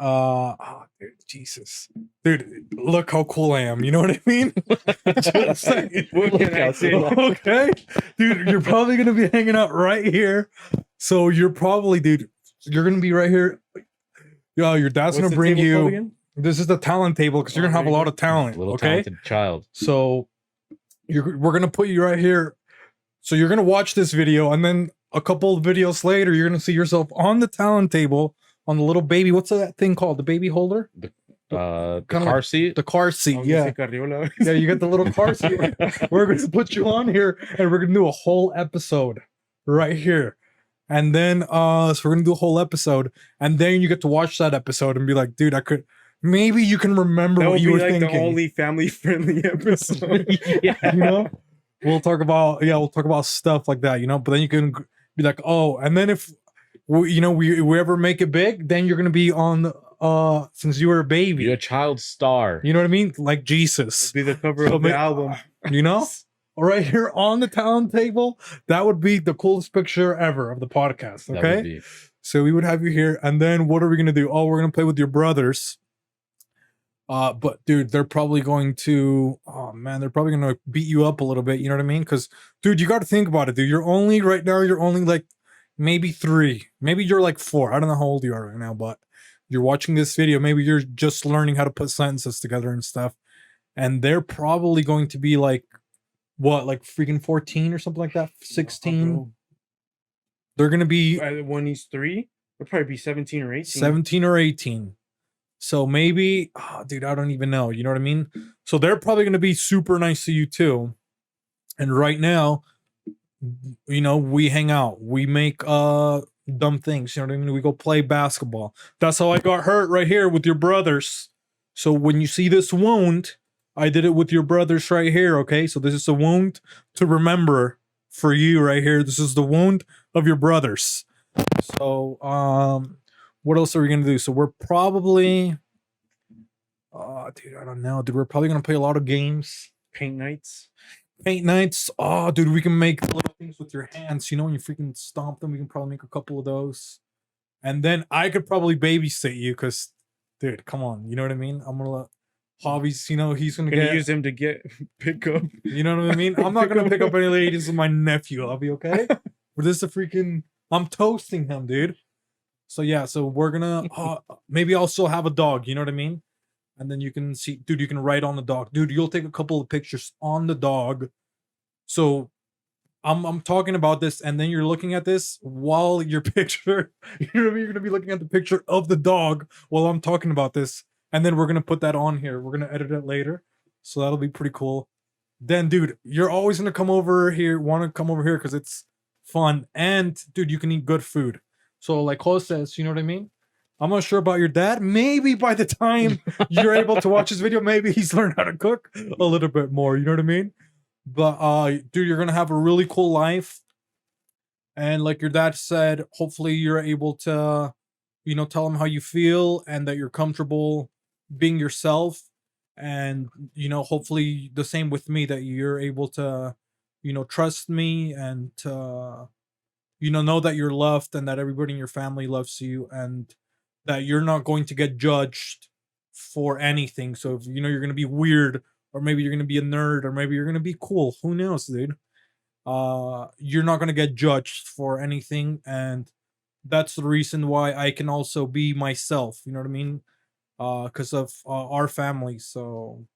dude, Jesus. Dude, look how cool I am. You know what I mean? Just saying. What can I say? Okay. Dude, you're probably gonna be hanging out right here. So you're probably, dude, you're gonna be right here. Yo, your dad's What's gonna the bring table called you. again? This is the talent table because you're gonna have a lot of talent. Little Okay. talented child. So we're gonna put you right here. So you're gonna watch this video, and then a couple of videos later, you're gonna see yourself on the talent table on the little baby. What's that thing called? The baby holder? The Kinda car like seat. The car I seat. was gonna Yeah. say Carriola. Yeah, you get the little car seat. We're going to put you on here, and we're going to do a whole episode right here. And then so we're going to do a whole episode, and then you get to watch that episode and be like, dude, maybe you can remember That what would you be were like thinking. the only family-friendly episode. Yeah. We'll talk about stuff like that, but then you can be like, oh, and then if we ever make it big, then you're going to be on since you were a baby. You're a child star. You know what I mean? Like Jesus. Be the cover So of the album. Right here on the talent table, that would be the coolest picture ever of the podcast. That Okay. would be. So we would have you here. And then what are we going to do? Oh, we're going to play with your brothers. But dude, they're probably going to, oh man, they're probably going to beat you up a little bit. You know what I mean? Because dude, you got to think about it, dude. You're only like maybe 3, maybe you're like 4. I don't know how old you are right now, but you're watching this video. Maybe you're just learning how to put sentences together and stuff. And they're probably going to be like, what, like freaking 14 or something like that? 16. They're going to be When he's 3, it'll probably be 17 or 18. 17 or 18. So maybe, dude, I don't even know. You know what I mean? So they're probably going to be super nice to you too. And right now, we hang out. We make dumb things. You know what I mean? We go play basketball. That's how I got hurt right here with your brothers. So when you see this wound, I did it with your brothers right here. Okay. So this is a wound to remember for you right here. This is the wound of your brothers. So, what else are we going to do? So we're probably, dude, I don't know. Dude, we're probably going to play a lot of games. Paint nights. Oh, dude, we can make little things with your hands. When you freaking stomp them, we can probably make a couple of those. And then I could probably babysit you because, dude, come on. You know what I mean? I'm going to let Javi's, he's going to use him to pick up. You know what I mean? I'm not going to pick up any ladies with my nephew, Javi, okay? But this is a freaking, I'm toasting him, dude. So yeah, so we're going to, maybe I'll still have a dog. You know what I mean? And then you can see, dude, you can write on the dog. Dude, you'll take a couple of pictures on the dog. So I'm talking about this, and then you're looking at this while your picture, you know what I mean? You're gonna be looking at the picture of the dog while I'm talking about this, and then we're gonna put that on here. We're gonna edit it later, so that'll be pretty cool. Then, dude, you're always gonna come over here, want to come over here because it's fun, and dude, you can eat good food. So, like Cole says, you know what I mean? I'm not sure about your dad. Maybe by the time you're able to watch this video, maybe he's learned how to cook a little bit more. You know what I mean? But dude, you're gonna have a really cool life. And like your dad said, hopefully you're able to, you know, tell him how you feel and that you're comfortable being yourself. And, you know, hopefully the same with me, that you're able to, you know, trust me and you know that you're loved and that everybody in your family loves you and that you're not going to get judged for anything. So if you know you're gonna be weird, or maybe you're gonna be a nerd, or maybe you're gonna be cool, who knows, dude? You're not gonna get judged for anything, and that's the reason why I can also be myself. You know what I mean? Because of our family. So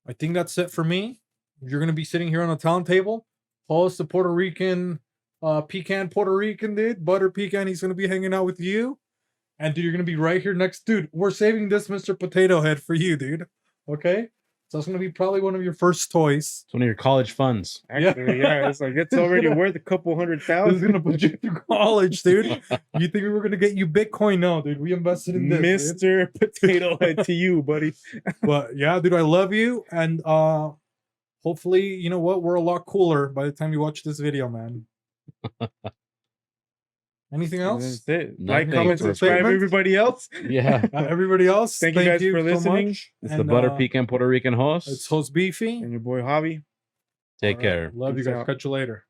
I think that's it for me. You're gonna be sitting here on a talent table. Paul's the Puerto Rican, pecan Puerto Rican dude, butter pecan. He's gonna be hanging out with you. And dude, you're gonna be right here next, dude. We're saving this Mr. Potato Head for you, dude. Okay, so it's gonna be probably one of your first toys. It's one of your college funds. Actually, yeah, it's like it's already worth a couple This is $100,000. gonna put you through college, dude. You think we were gonna get you Bitcoin? No, dude. We invested in this, dude. Mr. Potato Head to you, buddy. But yeah, dude, I love you, and hopefully, you know what? We're a lot cooler by the time you watch this video, man. Anything else? That's it. No, Like, thank comment, you. subscribe, Statements? everybody else. Yeah. Everybody else, Thank you guys for so listening. much. It's And, the butter pecan Puerto Rican It's host. host Beefy. And your boy Javi. Take All right, care. Love you Peace guys. out. Catch you later.